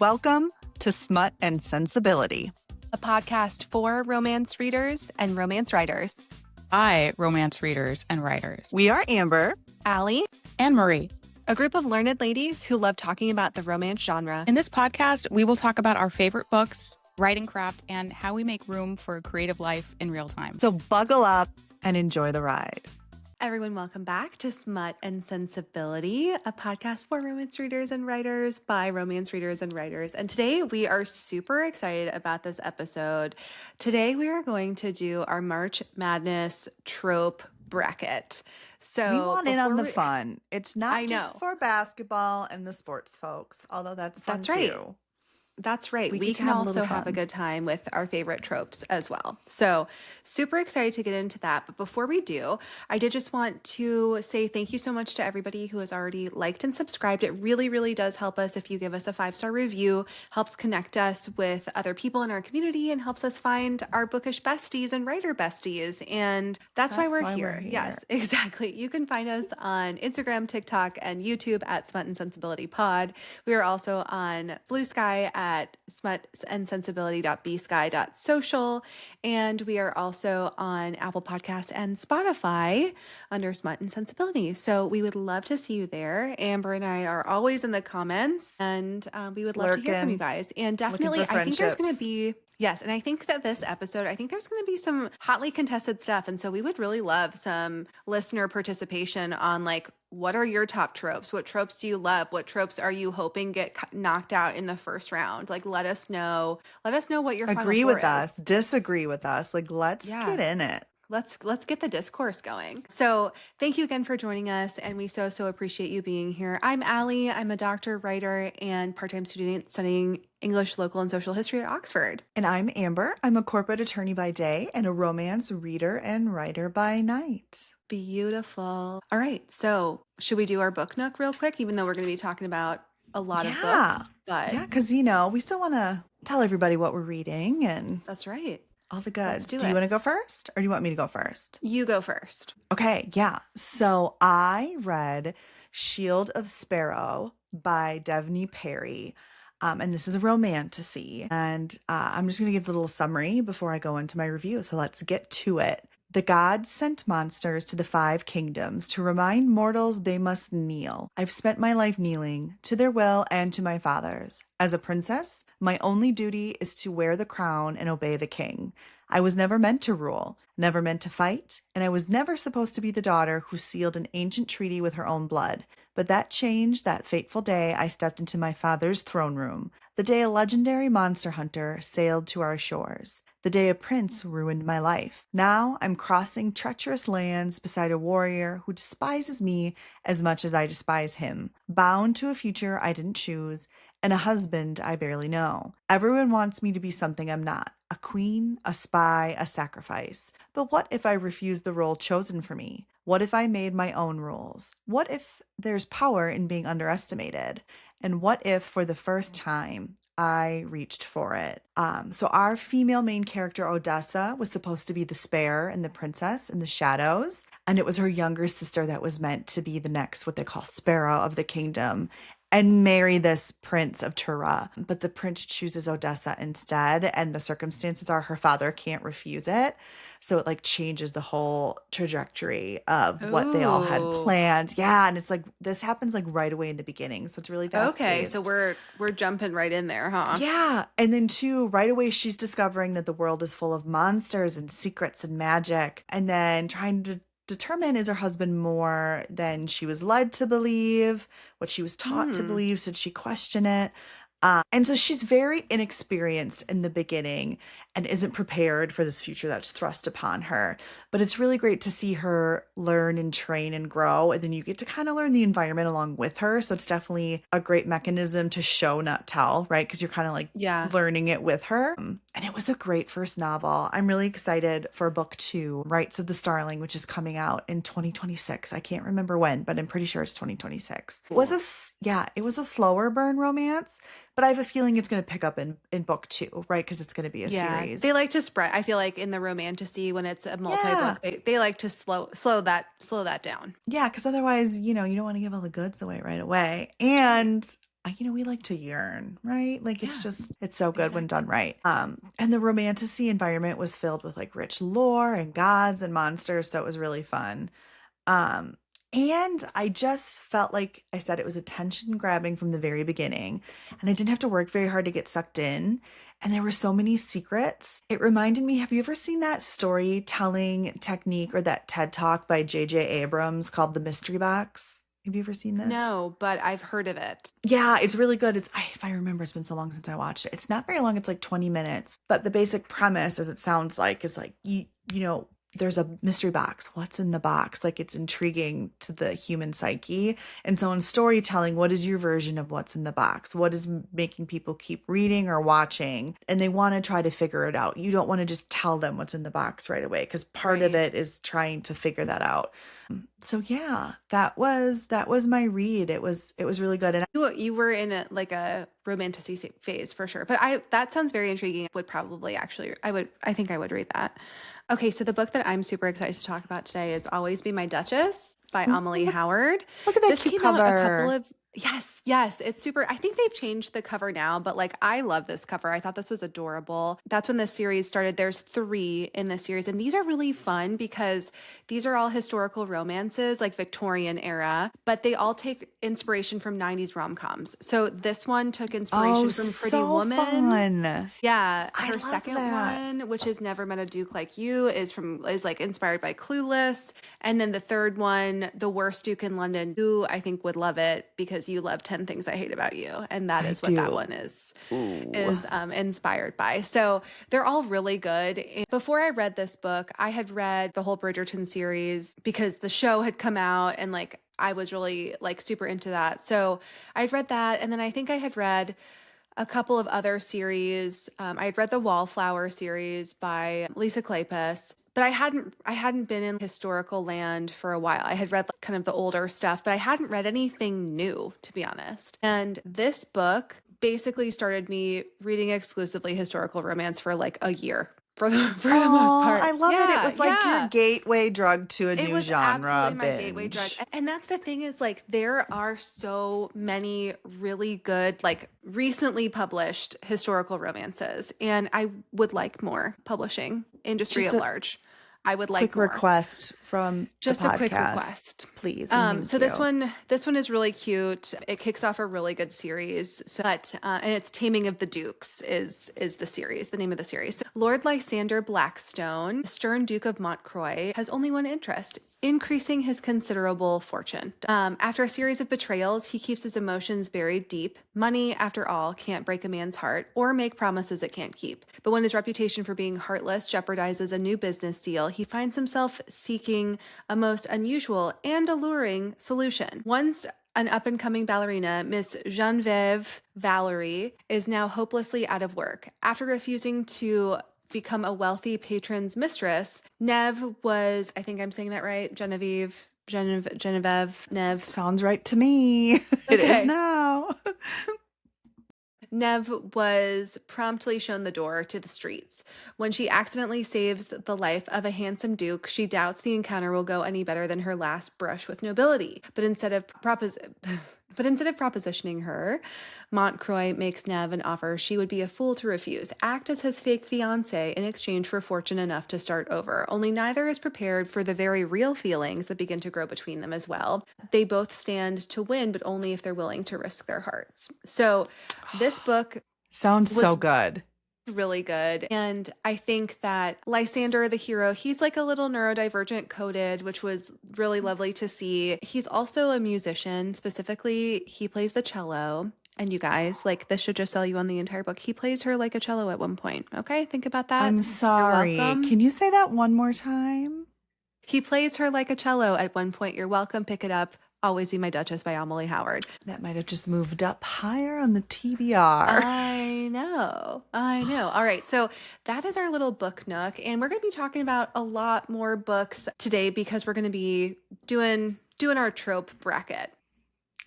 Welcome to Smut and Sensibility, a podcast for romance readers and romance writers. By romance readers and writers. We are Amber, Allie, and Marie, a group of learned ladies who love talking about the romance genre. In this podcast, we will talk about our favorite books, writing craft, and how we make room for a creative life in real time. So buckle up and enjoy the ride. Everyone, welcome back to Smut and Sensibility, a podcast for romance readers and writers by romance readers and writers. And today we are super excited about this episode. Today we are going to do our March Madness trope bracket. So we want in on the fun. It's not just know. for basketball and the sports folks, although that's fun too. That's right. We can have also have a good time with our favorite tropes as well. So super excited to get into that. But before we do, I did just want to say thank you so much to everybody who has already liked and subscribed. It really, really does help us if you give us a 5-star review, helps connect us with other people in our community and helps us find our bookish besties and writer besties. And that's why we're here. Yes, exactly. You can find us on Instagram, TikTok, and YouTube at Smut and Sensibility Pod. We are also on Blue Sky at smutandsensibility.bsky.social, and we are also on Apple Podcasts and Spotify under Smut and Sensibility. So we would love to see you there. Amber and I are always in the comments, and we would love to hear from you guys. And definitely, I think there's going to be yes, and I think that this episode, I think there's going to be some hotly contested stuff, and so we would really love some listener participation on what are your top tropes? What tropes do you love? What tropes are you hoping get knocked out in the first round? Let us know. Let us know what your agree with us, disagree with us. Let's get in it. Let's get the discourse going. So thank you again for joining us, and we so appreciate you being here. I'm Allie. I'm a doctor, writer, and part-time student studying English, local, and social history at Oxford. And I'm Amber. I'm a corporate attorney by day and a romance reader and writer by night. Beautiful. All right. So should we do our book nook real quick, even though we're going to be talking about a lot of books? But yeah, because, we still want to tell everybody what we're reading. And that's right. All the goods. Do you want to go first or do you want me to go first? You go first. Okay. Yeah. So I read Shield of Sparrow by Devney Perry. And this is a romantasy. And I'm just going to give a little summary before I go into my review. So let's get to it. The gods sent monsters to the 5 kingdoms to remind mortals they must kneel. I've spent my life kneeling, to their will and to my father's. As a princess, my only duty is to wear the crown and obey the king. I was never meant to rule, never meant to fight, and I was never supposed to be the daughter who sealed an ancient treaty with her own blood. But that changed that fateful day I stepped into my father's throne room, the day a legendary monster hunter sailed to our shores, the day a prince ruined my life. Now I'm crossing treacherous lands beside a warrior who despises me as much as I despise him, bound to a future I didn't choose, and a husband I barely know. Everyone wants me to be something I'm not, a queen, a spy, a sacrifice. But what if I refused the role chosen for me? What if I made my own rules? What if there's power in being underestimated? And what if, for the first time, I reached for it? So our female main character, Odessa, was supposed to be the spare and the princess in the shadows. And it was her younger sister that was meant to be the next, what they call sparrow of the kingdom, and marry this prince of Tura. But the prince chooses Odessa instead, and the circumstances are her father can't refuse it. So it changes the whole trajectory of what they all had planned. Yeah, and it's this happens right away in the beginning. So it's really fast-paced. Okay, so we're jumping right in there, huh? Yeah, and then too, right away she's discovering that the world is full of monsters and secrets and magic, and then trying to determine, is her husband more than she was led to believe, what she was taught to believe? Should she question it? And so she's very inexperienced in the beginning and isn't prepared for this future that's thrust upon her. But it's really great to see her learn and train and grow. And then you get to kind of learn the environment along with her. So it's definitely a great mechanism to show, not tell, right? Because you're kind of learning it with her. And it was a great first novel. I'm really excited for book 2, Rights of the Starling, which is coming out in 2026. I can't remember when, but I'm pretty sure it's 2026. It was a slower burn romance, but I have a feeling it's going to pick up in book 2, right? Because it's going to be a series. They like to spread. I feel like in the romantasy, when it's a multi-book, they like to slow that down. Yeah, because otherwise, you don't want to give all the goods away right away. And we like to yearn, right? Like Yeah, it's so good when done exactly. right. And the romantasy environment was filled with like rich lore and gods and monsters, so it was really fun. Um, and I just felt like I said it was attention grabbing from the very beginning, and I didn't have to work very hard to get sucked in. And there were so many secrets. It reminded me, have you ever seen that storytelling technique or that TED Talk by J.J. Abrams called The Mystery Box? Have you ever seen this? No, but I've heard of it. Yeah, it's really good. If I remember, it's been so long since I watched it. It's not very long. It's like 20 minutes. But the basic premise, as it sounds like, is like you know, there's a mystery box. What's in the box? Like it's intriguing to the human psyche. And so in storytelling, what is your version of what's in the box? What is making people keep reading or watching? And they want to try to figure it out. You don't want to just tell them what's in the box right away because part of Right. it is trying to figure that out. So yeah, that was my read. It was really good. And You were in a romantasy phase for sure. But I that sounds very intriguing. Would probably actually I think I would read that. Okay, so the book that I'm super excited to talk about today is Always Be My Duchess by ooh, Amelie Howard. look at that This cute came out a couple cover. of yes, it's super. I think they've changed the cover now, but like I love this cover. I thought this was adorable. That's when the series started. There's 3 in the series, and these are really fun because these are all historical romances, like Victorian era, but they all take inspiration from 90s rom-coms. So this one took Oh, inspiration from Pretty so Woman. fun. Yeah, I her love second that. one, which is Never Met a Duke Like You, is like inspired by Clueless. And then the third one, The Worst Duke in London, who I think would love it because you love 10 Things I Hate About You. And that I is what that do. one is Ooh. is inspired by. So they're all really good. And before I read this book, I had read the whole Bridgerton series because the show had come out and like I was really like super into that. So I'd read that. And then I think I had read a couple of other series. I had read the Wallflower series by Lisa Kleypas, but I hadn't been in historical land for a while. I had read like, kind of the older stuff, but I hadn't read anything new, to be honest. And this book basically started me reading exclusively historical romance for like a year for the most Oh, I part. love it. It Yeah, was like your yeah. gateway drug to a It new was absolutely genre my gateway drug. binge. And that's the thing is like there are so many really good, like recently published historical romances. And I would like more publishing industry Just at a large. I would like quick more. request from the Just a quick podcast, request. please, and So thank this you. one is really cute. It kicks off a really good series. So, but and it's Taming of the Dukes is the series, the name of the series. So Lord Lysander Blackstone, the stern Duke of Montcroy, has only one interest: increasing his considerable fortune. After a series of betrayals, he keeps his emotions buried deep. Money, after all, can't break a man's heart or make promises it can't keep. But when his reputation for being heartless jeopardizes a new business deal, he finds himself seeking a most unusual and alluring solution. Once an up and coming ballerina, Miss Genevieve Valerie, is now hopelessly out of work. After refusing to become a wealthy patron's mistress, Neve was, I think I'm saying that right, Genevieve, Neve. Sounds right to me. It is Okay. now. Neve was promptly shown the door to the streets. When she accidentally saves the life of a handsome duke, she doubts the encounter will go any better than her last brush with nobility. But instead of propositioning her, Montcroy makes Neve an offer she would be a fool to refuse: act as his fake fiancée in exchange for fortune enough to start over. Only neither is prepared for the very real feelings that begin to grow between them as well. They both stand to win, but only if they're willing to risk their hearts. So this book Sounds so was good. really good. And I think that Lysander, the hero, he's like a little neurodivergent coded, which was really lovely to see. He's also a musician. Specifically, he plays the cello. And you guys, like, this should just sell you on the entire book. He plays her like a cello at one point. Okay, think about that. I'm You're sorry. welcome. Can you say that one more time? He plays her like a cello at one point. You're welcome. Pick it up. Always Be My Duchess by Amelie Howard. That might have just moved up higher on the TBR. I know. I know. All right. So that is our little book nook. And we're going to be talking about a lot more books today because we're going to be doing our trope bracket.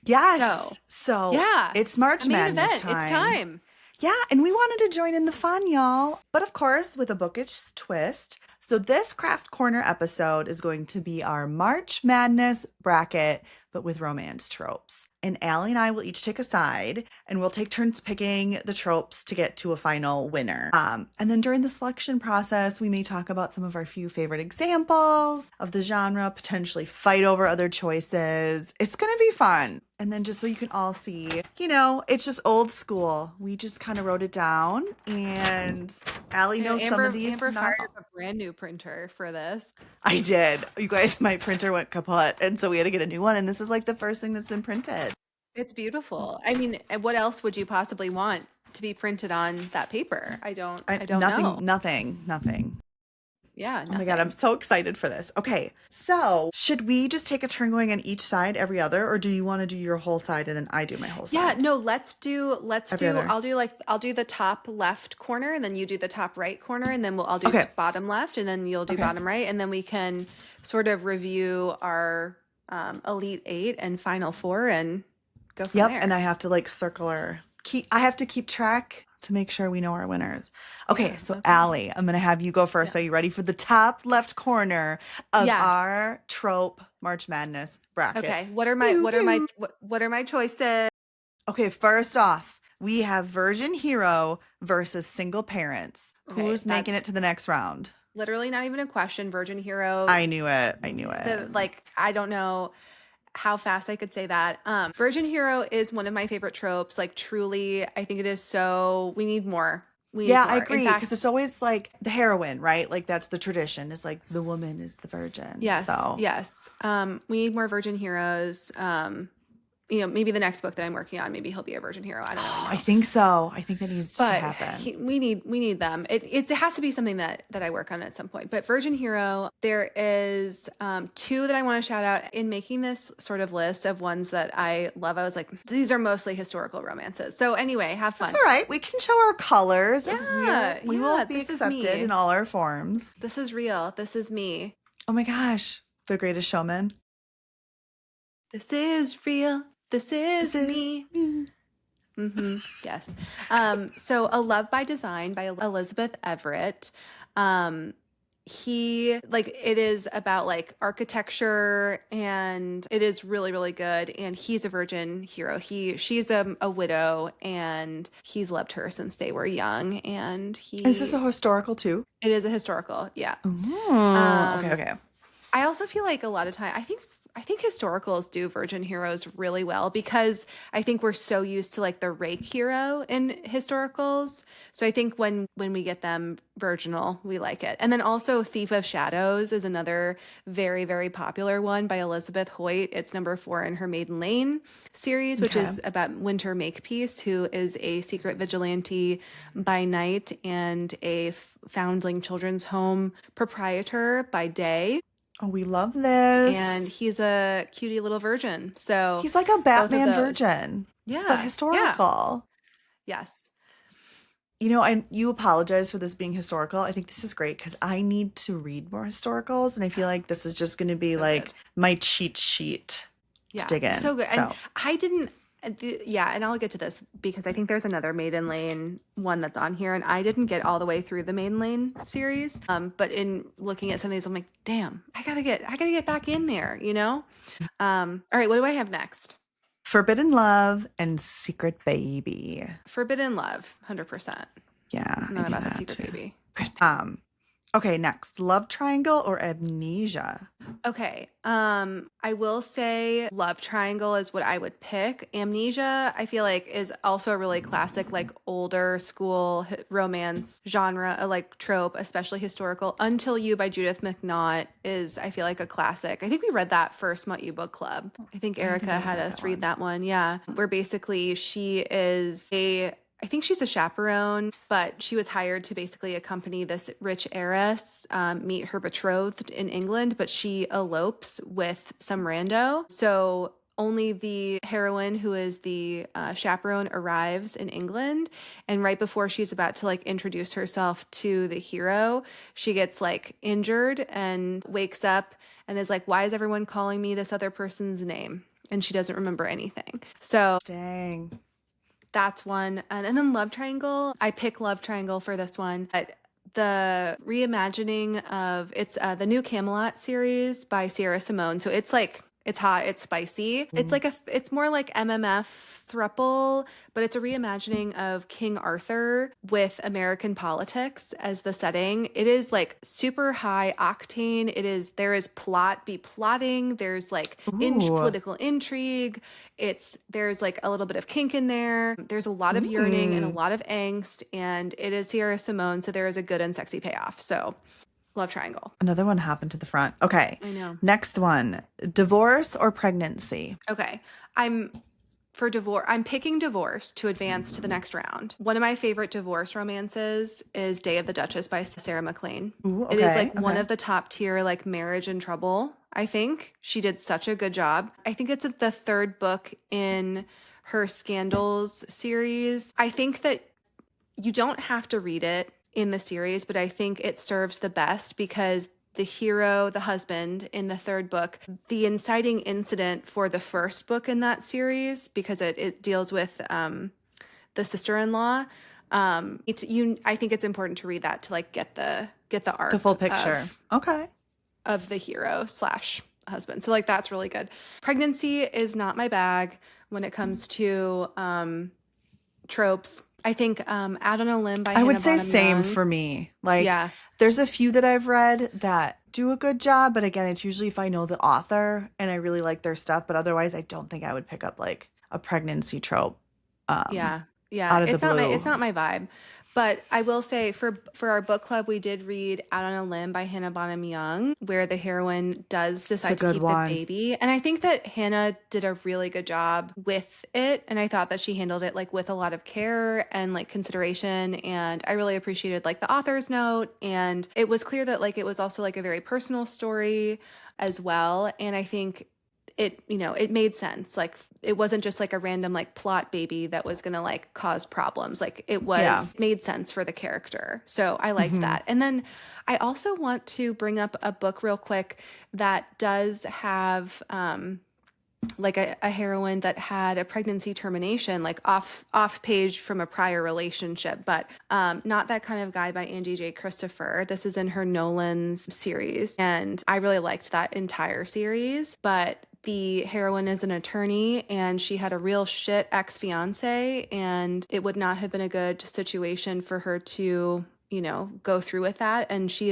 Yes. So Yeah, it's March a main Madness event. time. It's time. Yeah, and we wanted to join in the fun, y'all. But of course, with a bookish twist. So this Craft Corner episode is going to be our March Madness bracket, but with romance tropes. and Allie and I will each take a side, and we'll take turns picking the tropes to get to a final winner. And then during the selection process, we may talk about some of our few favorite examples of the genre, potentially fight over other choices. It's going to be fun. And then just so you can all see, it's just old school. We just kind of wrote it down, and Allie knows some of these. Amber fired up a brand new printer for this. I did. You guys, my printer went kaput, and so we had to get a new one, and this is like the first thing that's been printed. It's beautiful. I mean, what else would you possibly want to be printed on that paper? I don't know. Nothing. Yeah. Nothing. Oh my God, I'm so excited for this. Okay, so should we just take a turn going on each side every other, or do you want to do your whole side and then I do my whole side? Yeah, no, let's do other. I'll do the top left corner, and then you do the top right corner, and then I'll do bottom left, and then you'll do bottom right, and then we can sort of review our Elite 8 and Final 4 and go from there. Yep, and I have to like circle I have to keep track to make sure we know our winners. Okay, so Allie, I'm going to have you go first. Yes. Are you ready for the top left corner of our trope March Madness bracket? Okay, what are my choices? Okay, first off, we have Virgin Hero versus Single Parents. Okay, who's making it to the next round? Literally not even a question. Virgin Hero. I knew it. I don't know how fast I could say that. Virgin Hero is one of my favorite tropes. Like, truly, I think it is so. We need more. I agree, because it's always like the heroine, right? Like, that's the tradition. Is like the woman is the virgin. Yes. So. Yes. We need more Virgin Heroes. Maybe the next book that I'm working on, maybe he'll be a Virgin Hero. I don't know. I think so. I think that needs to happen. We need them. It has to be something that I work on at some point. But Virgin Hero, there is 2 that I want to shout out. In making this sort of list of ones that I love, I was like, these are mostly historical romances. So anyway, have fun. That's all right. We can show our colors. Yeah, we will be accepted in all our forms. This is real. This is me. Oh my gosh. The Greatest Showman. This is real. This is me. Mm-hmm. Yes. So A Love by Design by Elizabeth Everett. It is about like architecture, and it is really, really good. And he's a virgin hero. She's a widow, and he's loved her since they were young. And is this a historical too? It is a historical. Yeah. Okay. I also feel like a lot of time, I think historicals do virgin heroes really well, because I think we're so used to like the rake hero in historicals. So I think when we get them virginal, we like it. And then also Thief of Shadows is another very, very popular one by Elizabeth Hoyt. It's number 4 in her Maiden Lane series, which is about Winter Makepeace, who is a secret vigilante by night and a foundling children's home proprietor by day. Oh, we love this. And he's a cutie little virgin. So he's like a Batman virgin. Yeah. But historical. Yeah. Yes. You apologize for this being historical. I think this is great because I need to read more historicals. And I feel like this is just going to be my cheat sheet to dig in. So good. So. And I didn't. And I'll get to this because I think there's another Maiden Lane one that's on here, and I didn't get all the way through the Maiden Lane series. But in looking at some of these, I'm like, damn, I gotta get back in there, All right, what do I have next? Forbidden Love and Secret Baby. Forbidden Love, 100%. Yeah, not about that Secret Baby. Okay, next, Love Triangle or Amnesia? Okay, I will say Love Triangle is what I would pick. Amnesia, I feel like, is also a really classic, like older school romance genre, like trope, especially historical. Until You by Judith McNaught is, I feel like, a classic. I think we read that for Smut You Book Club. I think Erica had us read that one. Yeah, where basically I think she's a chaperone, but she was hired to basically accompany this rich heiress meet her betrothed in England, but she elopes with some rando. So only the heroine, who is the chaperone, arrives in England. And right before she's about to introduce herself to the hero, she gets injured and wakes up and is like, why is everyone calling me this other person's name? And she doesn't remember anything. So dang. That's one. And then Love Triangle. I pick Love Triangle for this one. But the reimagining of the new Camelot series by Sierra Simone. So it's It's hot, it's spicy. It's more like MMF thruple, but it's a reimagining of King Arthur with American politics as the setting. It is like super high octane. There is plotting, there's like Ooh. political intrigue. There's like a little bit of kink in there. There's a lot of yearning and a lot of angst, and it is Sierra Simone, so there is a good and sexy payoff. So love triangle. Another one happened to the front. Okay. I know. Next one, divorce or pregnancy? Okay. I'm picking divorce to advance to the next round. One of my favorite divorce romances is Day of the Duchess by Sarah McLean. Ooh, It is okay, like one okay. of the top tier like marriage in trouble, I think. She did such a good job. I think it's the third book in her Scandals series. I think that you don't have to read it in the series, but I think it serves the best because the hero, the husband in the third book, the inciting incident for the first book in that series, because it deals with the sister-in-law. I think it's important to read that to like get the arc, The full picture. Okay. of the hero / husband. So like that's really good. Pregnancy is not my bag when it comes to tropes. I think Out on a Limb by I would Hannah say Bonham same Young. for me. Like, Yeah. there's a few that I've read that do a good job, but again, it's usually if I know the author and I really like their stuff, but otherwise I don't think I would pick up like a pregnancy trope Yeah. out of the It's not blue. my vibe. But I will say for our book club, we did read Out on a Limb by Hannah Bonham Young, where the heroine does decide to good keep one. the baby. And I think that Hannah did a really good job with it. And I thought that she handled it like with a lot of care and like consideration. And I really appreciated like the author's note. And it was clear that like it was also like a very personal story as well. And I think it made sense. Like it wasn't just like a random like plot baby that was gonna like cause problems. Like it was made sense for the character. So I liked that. And then I also want to bring up a book real quick that does have like a heroine that had a pregnancy termination, like off page from a prior relationship, but Not That Kind of Guy by Angie J. Christopher. This is in her Nolan's series, and I really liked that entire series. But the heroine is an attorney, and she had a real shit ex-fiance, and it would not have been a good situation for her to go through with that. And she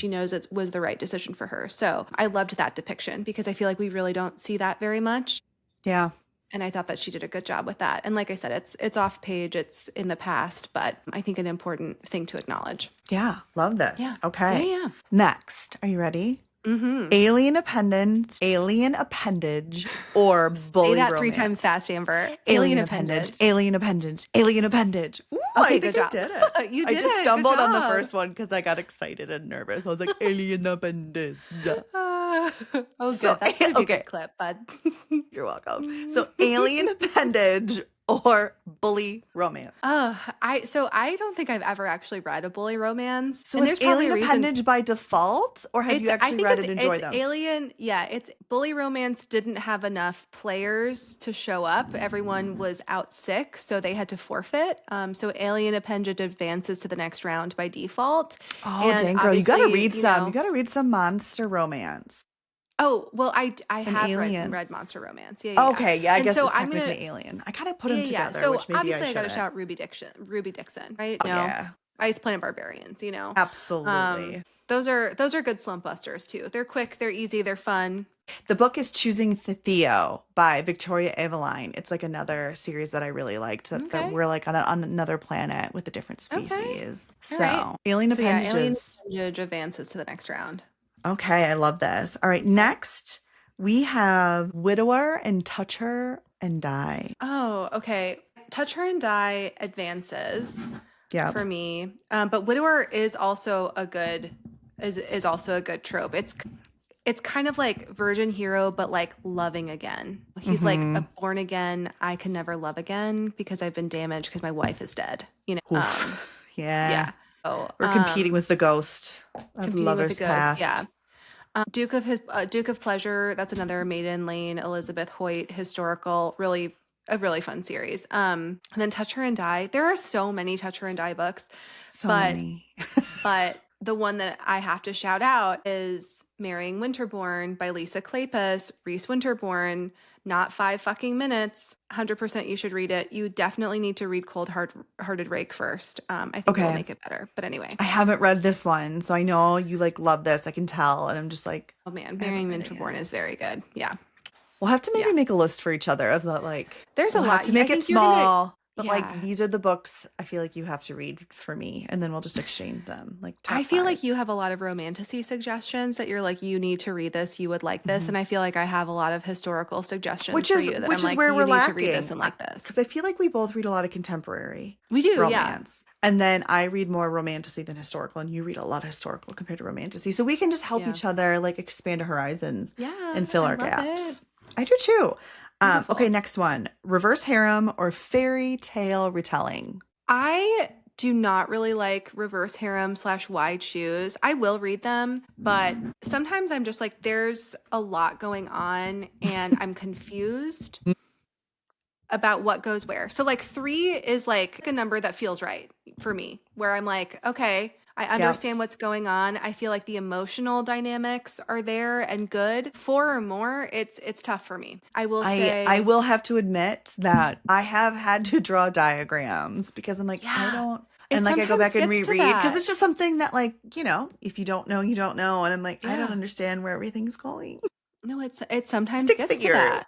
knows it was the right decision for her. So I loved that depiction because I feel like we really don't see that very much. Yeah. And I thought that she did a good job with that. And like I said, it's off page, it's in the past, but I think an important thing to acknowledge. Yeah. Love this. Yeah. Okay. Yeah. Next. Are you ready? Mm-hmm. Alien appendage, or bully Say that romance. 3 times fast, Amber. Alien appendage. Alien appendage. Alien appendage. Ooh, Okay, I think good job. I did it. You I did just it. Good stumbled on the job. first one because I got excited and nervous. I was like, alien appendage. Oh, good. So, That's gonna be a okay. good clip, bud. You're welcome. So, alien appendage or bully romance. Oh, I don't think I've ever actually read a bully romance. So, and is there's probably alien a reason. appendage by default, or have you I actually think read and enjoyed it's them? Alien. Yeah, it's bully romance didn't have enough players to show up. Everyone was out sick, so they had to forfeit. So Alien Appendage advances to the next round by default. Oh, And dang girl, you gotta obviously, read some. You gotta read some monster romance. Oh, well, I have Alien. read Monster Romance. Yeah. Okay, yeah, I And guess so it's I'm gonna technically Alien. I kind of put them yeah. together, So which maybe obviously I I got to shouldn't. shout Ruby Dixon, right? Oh, No, yeah, Ice Planet Barbarians. absolutely. Those are good slump busters too. They're quick, they're easy, they're fun. The book is Choosing Theo by Victoria Eveline. It's like another series that I really liked. That Okay. we're like on another planet with a different Okay. species. All So right. Alien So yeah, Alien Appendages. Appendage advances to the next round. Okay, I love this. All right, next we have Widower and Touch Her and Die. Oh, okay. Touch Her and Die advances Yeah. for me, but Widower is also a good trope. It's kind of like virgin hero, but like loving again. He's like a born again. I can never love again because I've been damaged because my wife is dead. Oof. Yeah. Yeah. So We're competing with the ghost of competing lovers with the ghost. past. Yeah. Duke of Pleasure. That's another Maiden Lane Elizabeth Hoyt historical. A really fun series. And then Touch Her and Die. There are so many Touch Her and Die books. So But- many. But the one that I have to shout out is Marrying Winterbourne by Lisa Kleypas, Reese Winterbourne. Not 5 fucking minutes. 100% you should read it. You definitely need to read Hearted Rake first. I think it will Okay. make it better. But anyway. I haven't read this one, so I know you like love this. I can tell, and I'm just like, Oh man, I haven't Marrying read it Winterbourne yet. is very good. Yeah. We'll have to maybe Yeah. make a list for each other of the like. There's a We'll have lot. to I make it think you're gonna small, but yeah. like these are the books I feel like you have to read for me, and then we'll just exchange them. Like top I feel 5. like you have a lot of romantasy suggestions that you're like, you need to read this, you would like this. And I feel like I have a lot of historical suggestions Which for is you that which I'm is like, where you we're need to read this lacking. and like this. Because I feel like we both read a lot of contemporary We do, romance. And then I read more romantasy than historical, and you read a lot of historical compared to romantasy. So we can just help Yeah. each other like expand our horizons Yeah. and fill I our love gaps. it. I do too. Beautiful. Okay, next one. Reverse harem or fairy tale retelling. I do not really like reverse harem / wide shoes. I will read them, but sometimes I'm just like, there's a lot going on and I'm confused about what goes where. So like 3 is like a number that feels right for me, where I'm like, okay, I understand what's going on. I feel like the emotional dynamics are there and good. 4 or more, it's tough for me. I will say I will have to admit that I have had to draw diagrams because I'm like, I Yeah. don't, It and like I go sometimes back and gets to reread because that. it's just something that like, if you don't know, you don't know. And I'm like, I don't Yeah. understand where everything's going. No, it sometimes Stick gets to figures. that.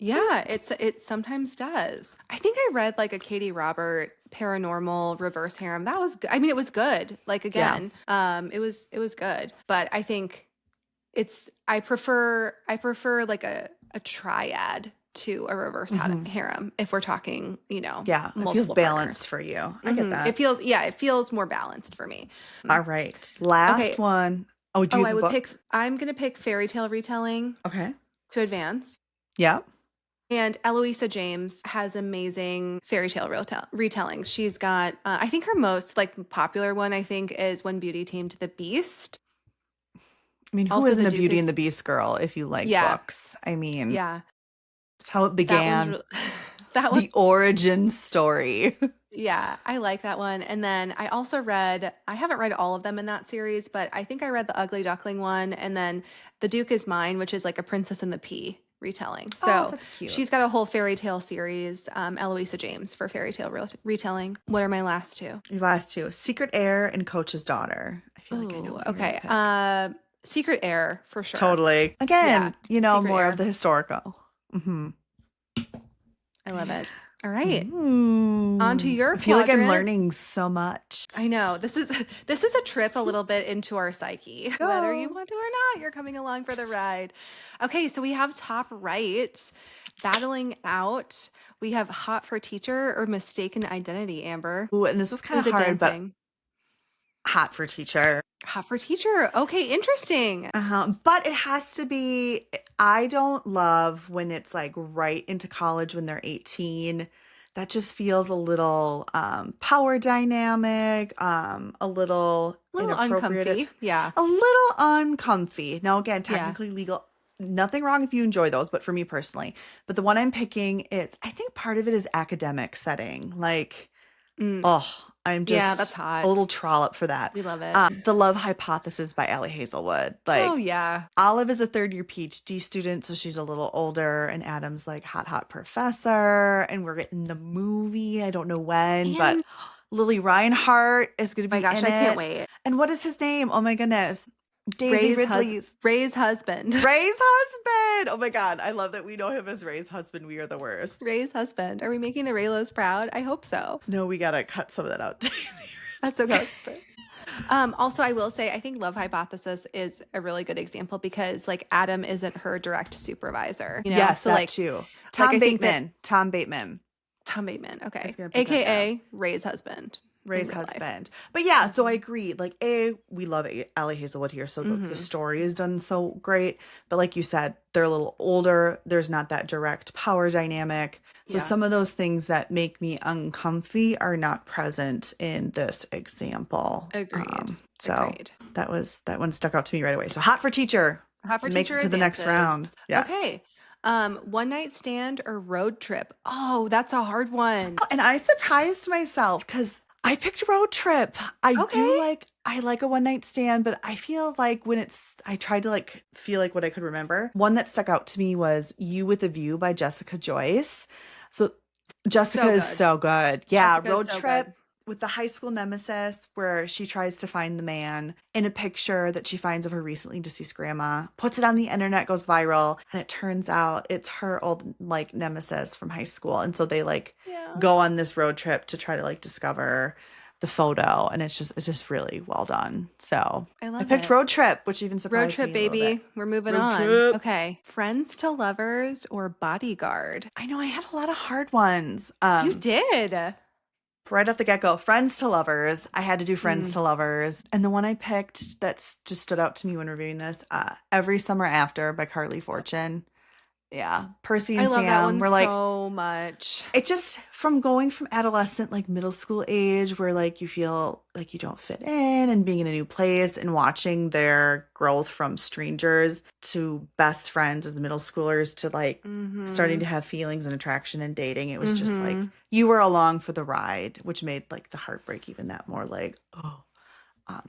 Yeah, it sometimes does. I think I read like a Katie Robert paranormal reverse harem. That was I mean it was good. Like again, it was good. But I think I prefer like a triad to a reverse harem if we're talking, Yeah, it feels multiple balanced partners. for you. I get that. It feels more balanced for me. All right. Last Okay. one. Oh, do you have a book? I'm gonna pick fairy tale retelling Okay. to advance. Yeah. And Eloisa James has amazing fairy tale retellings. She's got, I think her most like popular one, I think, is When Beauty Tamed the Beast. I mean, who Also, isn't the a Duke Beauty is- and the Beast girl if you like Yeah. books? I mean, Yeah, it's how it that one's began. that one. The origin story. Yeah, I like that one. And then I also I haven't read all of them in that series, but I think I read the Ugly Duckling one, and then The Duke is Mine, which is like a Princess and the Pea retelling. So that's cute. she's got a whole fairy tale series, Eloisa James for fairy tale retelling. What are my last 2? Your last 2, Secret Heir and Coach's Daughter. I feel like I know what you're Okay. gonna pick. Secret Heir for sure. Totally. Again, Secret more Heir. of the historical. I love it. All right. On On to your I feel like I'm quadrant. learning so much. I know. This is a trip a little bit into our psyche. Whether you Go. want to or not, you're coming along for the ride. Okay, so we have top right battling out. We have Hot for Teacher or Mistaken Identity, Amber. Ooh, and this was kind Who's of hard, advancing? but Hot for Teacher. Hot for Teacher. Okay, interesting. But it has to be, I don't love when it's like right into college when they're 18. That just feels a little power dynamic, a little inappropriate. Uncomfy. Yeah. A little uncomfy. Now, again, technically legal. Nothing wrong if you enjoy those, but for me personally. But the one I'm picking is, I think part of it is academic setting. Like, I'm just that's hot. a little trollop for that. We love it. The Love Hypothesis by Allie Hazelwood. Like, Oh yeah. Olive is a 3rd-year PhD student, so she's a little older, and Adam's like hot professor, and we're getting the movie. I don't know when, but And- Lily Reinhart is going to be My gosh, in I can't it. wait. And what is his name? Oh my goodness. Daisy Ridley's. Ray's husband. Ray's husband. Oh my God. I love that we know him as Ray's husband. We are the worst. Ray's husband. Are we making the Raylos proud? I hope so. No, we got to cut some of that out. That's okay. Also, I will say, I think Love Hypothesis is a really good example because like Adam isn't her direct supervisor. You know? Yes, so that like too. I think that- Tom Bateman. Tom Bateman. Okay. was gonna pick that AKA Ray's husband. Ray's in real life. husband. But yeah, so I agree. Like, we love Allie Hazelwood here. So the story is done so great. But like you said, they're a little older. There's not that direct power dynamic. So Yeah. some of those things that make me uncomfy are not present in this example. Agreed. So Agreed. that one stuck out to me right away. So Hot for Teacher. Hot for It makes Teacher it to the next advances. round. Yes. Okay. One Night Stand or Road Trip? Oh, that's a hard one. And I surprised myself because I picked Road Trip. Okay. I like a one night stand, but I feel like I tried to like feel like what I could remember. One that stuck out to me was You with a View by Jessica Joyce. So Jessica So is good. so good. Yeah, Jessica is Road so Trip good. with the high school nemesis where she tries to find the man in a picture that she finds of her recently deceased grandma, puts it on the internet, goes viral, and it turns out it's her old like nemesis from high school. And so they like Yeah. go on this road trip to try to like discover the photo, and it's just really well done. So I I love picked it. Road Trip, which even Road surprised trip, me a little bit. baby. We're moving Road on. Trip. Okay. Friends to lovers or bodyguard? I know I had a lot of hard ones. You did. Right off the get-go, Friends to Lovers. I had to do Friends Mm. to Lovers. And the one I picked that's just stood out to me when reviewing this, Every Summer After by Carly Fortune. Yeah. Percy I and love that Sam one were like, so much. it just from going from adolescent, like middle school age, where like you feel like you don't fit in and being in a new place and watching their growth from strangers to best friends as middle schoolers to like starting Mm-hmm. to have feelings and attraction and dating. It was just like Mm-hmm. you were along for the ride, which made like the heartbreak even that more like, oh,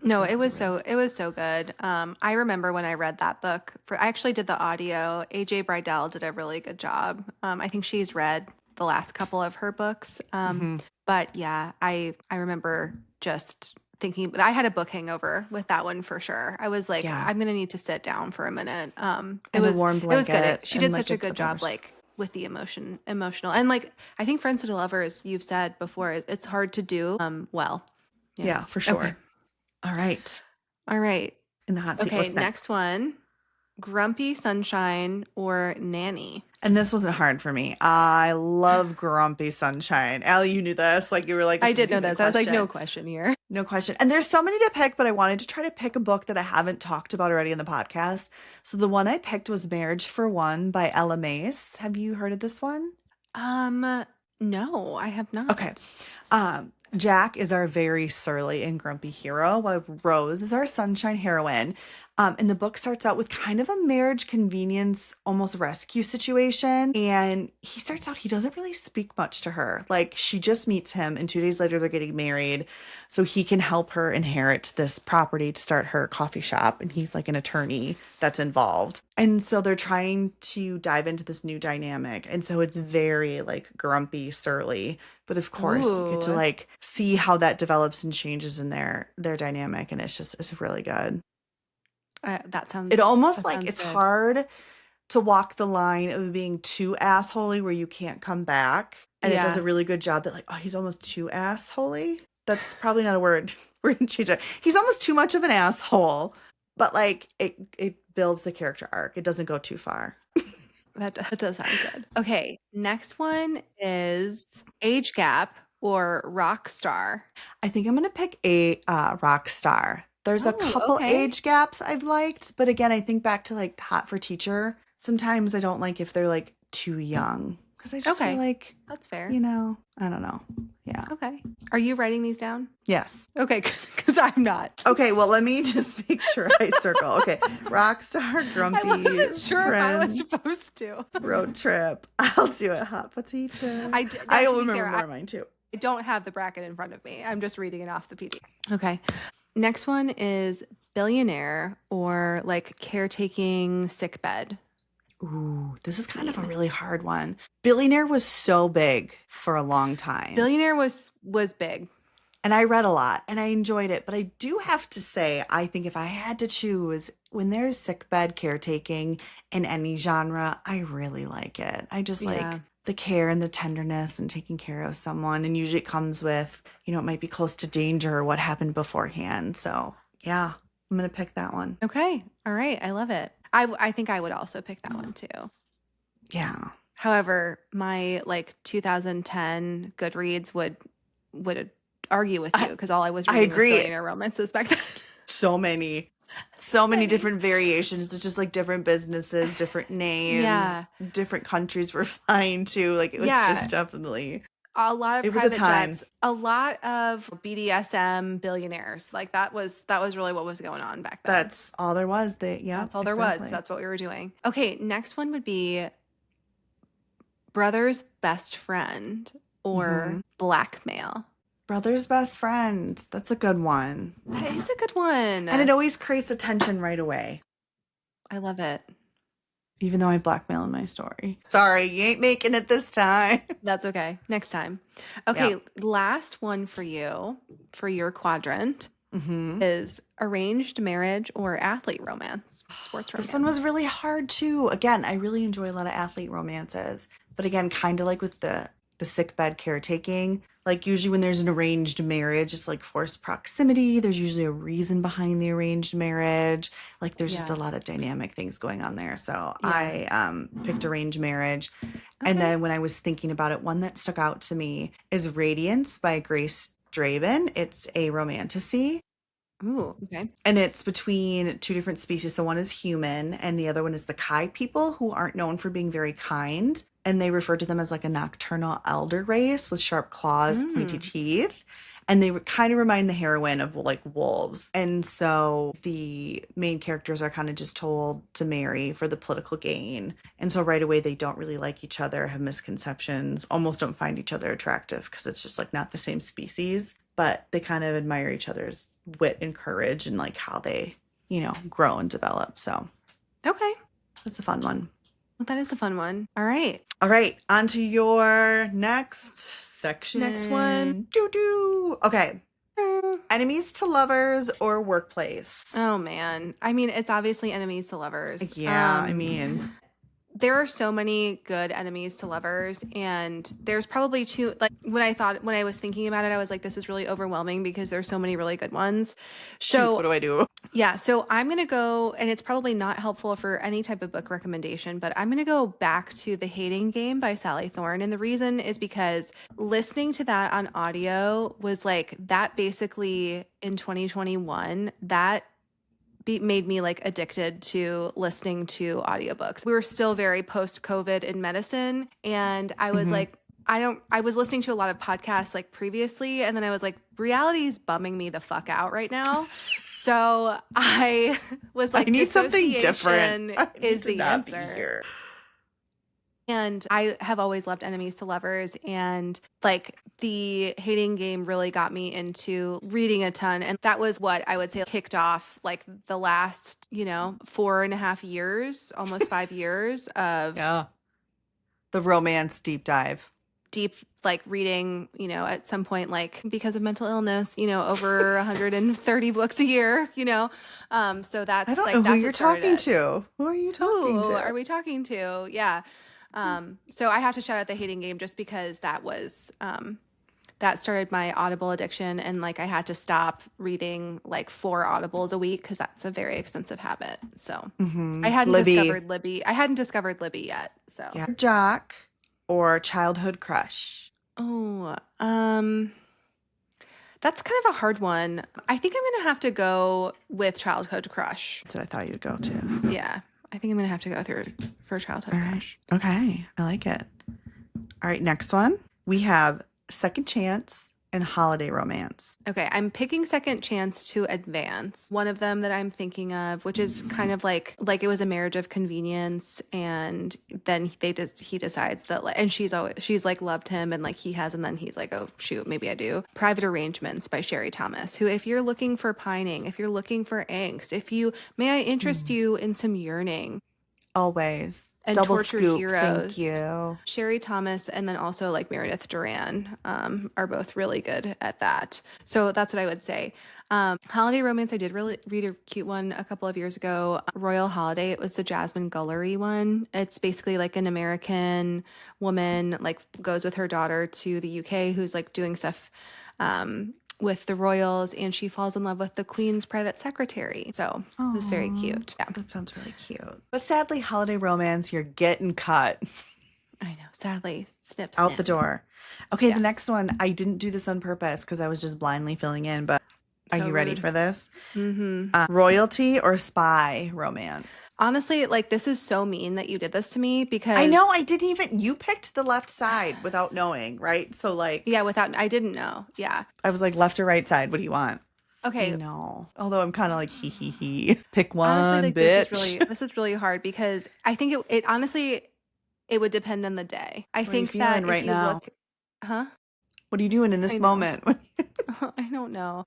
No, it was a really it was so good. I remember when I read that book. I actually did the audio. AJ Bridell did a really good job. I think she's read the last couple of her books. hmm But yeah, I remember just thinking I had a book hangover with that one for sure. I was like, yeah. I'm gonna need to sit down for a minute. And a warm It was good. blanket She and did like such a a good couple job, hours. like with the emotional, and like I think Friends to Lovers, you've said before, it's hard to do well. Yeah. Yeah, for Okay. sure. All right. All right. In the hot seat, Okay, what's next next? one. Grumpy Sunshine or Nanny? And this wasn't hard for me. I love Grumpy Sunshine. Allie, you knew this. Like you were like, I this did isn't know even a this. I was like, no question. question here. No question. And there's so many to pick, but I wanted to try to pick a book that I haven't talked about already in the podcast. So the one I picked was Marriage for One by Ella Mace. Have you heard of this one? No, I have Okay. not. Jack is our very surly and grumpy hero, while Rose is our sunshine heroine. And the book starts out with kind of a marriage convenience, almost rescue situation. And he starts out, he doesn't really speak much to her. Like she just meets him, and 2 days later, they're getting married. So he can help her inherit this property to start her coffee shop. And he's like an attorney that's involved. And so they're trying to dive into this new dynamic. And so it's very like grumpy, surly. But of course, you get to Ooh, like see how that develops and changes in their dynamic. And it's really good. It almost that like sounds it's good. hard to walk the line of being too assholey where you can't come back. And it does a Yeah. really good job that like, oh, he's almost too assholey. That's probably not a word. We're gonna change it. He's almost too much of an asshole, but like it builds the character arc. It doesn't go too far. That does sound good. Okay, next one is Age Gap or Rock Star. I think I'm gonna pick a rock star. There's a Oh, couple okay. age gaps I've liked, but again, I think back to like Hot for Teacher. Sometimes I don't like if they're like too young because I just feel Okay, like, that's fair. I don't know. Yeah. Okay. Are you writing these down? Yes. Okay, because I'm not. Okay, well, let me just make sure I circle. Okay. Rockstar, I Grumpy, wasn't sure if I was Friends, supposed to. Road Trip. I'll do it. Hot for Teacher. Now, I to be remember fair, more of mine too. I don't have the bracket in front of me. I'm just reading it off the PDF. Okay. Next one is billionaire or like caretaking sick bed Ooh, this is kind of a scene. really hard one. Billionaire was so big for a long time. Billionaire was big. And I read a lot and I enjoyed it. But I do have to say, I think if I had to choose, when there's sickbed caretaking in any genre, I really like it. I just Yeah. like the care and the tenderness and taking care of someone. And usually it comes with, it might be close to danger or what happened beforehand. So yeah, I'm going to pick that one. Okay. All right. I love it. I think I would also pick that one too. Yeah. However, my like 2010 Goodreads would argue with you because all I was I reading was agree. billionaire romances back then. So many different variations. It's just like different businesses, different names, Yeah. different countries we're flying to. Like it was Yeah. just definitely, A lot of it was a private time. jets, a lot of BDSM billionaires. Like that was really what was going on back then. That's all there was. That's all there was. That's what we were doing. Okay, next one would be brother's best friend or blackmail. Brother's best friend. That's a good one. That is a good one. And it always creates attention right away. I love it. Even though I blackmail in my story. Sorry, you ain't making it this time. That's okay. Next time. Okay, last one for you, for your quadrant, is arranged marriage or athlete romance, sports romance. This one was really hard too. Again, I really enjoy a lot of athlete romances. But again, kind of like with the sick bed caretaking, like usually when there's an arranged marriage, it's like forced proximity. There's usually a reason behind the arranged marriage. Like there's just a lot of dynamic things going on there. So I picked arranged marriage. Okay. And then when I was thinking about it, one that stuck out to me is Radiance by Grace Draven. It's a romantasy. Ooh, okay. And it's between two different species. So one is human and the other one is the Kai people, who aren't known for being very kind. And they refer to them as like a nocturnal elder race with sharp claws, pointy teeth. And they kind of remind the heroine of like wolves. And so the main characters are kind of just told to marry for the political gain. And so right away, they don't really like each other, have misconceptions, almost don't find each other attractive because it's just like not the same species. But they kind of admire each other's wit and courage and like how they, you know, grow and develop. So, okay. That's a fun one. Well, that is a fun one. All right. All right. On to your next section. Next one. Doo-doo. Okay. Enemies to lovers or workplace? Oh, man. I mean, it's obviously enemies to lovers. Yeah. I mean, there are so many good enemies to lovers, and there's probably two. Like when I was thinking about it, I was like, this is really overwhelming because there's so many really good ones. So what do I do? Yeah, so I'm going to go, and it's probably not helpful for any type of book recommendation, but I'm going to go back to The Hating Game by Sally Thorne. And the reason is because listening to that on audio was like that basically in 2021, that made me like addicted to listening to audiobooks. We were still very post-COVID in medicine, and I was like, I was listening to a lot of podcasts like previously, and then I was like, reality is bumming me the fuck out right now. So I was like, I need something different. Is the answer. And I have always loved enemies to lovers, and like The Hating Game really got me into reading a ton. And that was what I would say kicked off like the last, 4.5 years, almost 5 years of the romance deep dive. Deep like reading, at some point, like because of mental illness, over 130 books a year, so that's I don't like know that's who you're talking to. Who are you talking to? Are we talking to? Yeah. So I have to shout out The Hating Game just because that was that started my Audible addiction, and like I had to stop reading like 4 Audibles a week because that's a very expensive habit. So I hadn't discovered Libby. I hadn't discovered Libby yet. So Jock or childhood crush? Oh, that's kind of a hard one. I think I'm gonna have to go with childhood crush. That's what I thought you'd go to. Yeah, I think I'm gonna have to go for childhood crush. Okay, I like it. All right, next one. We have Second Chance and holiday romance. Okay, I'm picking Second Chance to advance. One of them that I'm thinking of, which is kind of like it was a marriage of convenience, and then he decides that, and she's like loved him, and like he has, and then he's like, oh shoot, maybe I do. Private Arrangements by Sherry Thomas, who, if you're looking for pining, if you're looking for angst, may I interest you in some yearning? Always. And Double Torture scoop. Heroes. Thank you. Sherry Thomas and then also like Meredith Duran are both really good at that. So that's what I would say. Holiday romance, I did really read a cute one a couple of years ago. Royal Holiday, it was the Jasmine Gullery one. It's basically like an American woman like goes with her daughter to the UK who's like doing stuff with the royals, and she falls in love with the Queen's private secretary. So it was very cute. Yeah. That sounds really cute. But sadly, holiday romance, you're getting cut. I know. Sadly, snip. Out the door. Okay, The next one, I didn't do this on purpose because I was just blindly filling in, but are you ready for this? Royalty or spy romance? Honestly, like this is so mean that you did this to me because I know I didn't even. You picked the left side without knowing, right? So like, I didn't know. Yeah, I was like left or right side. What do you want? Okay, no. Although I'm kind of like he. Pick one, honestly, like, bitch. This is really hard because I think it honestly it would depend on the day. I think that if right you now? look, huh? What are you doing in I this know. moment? I don't know.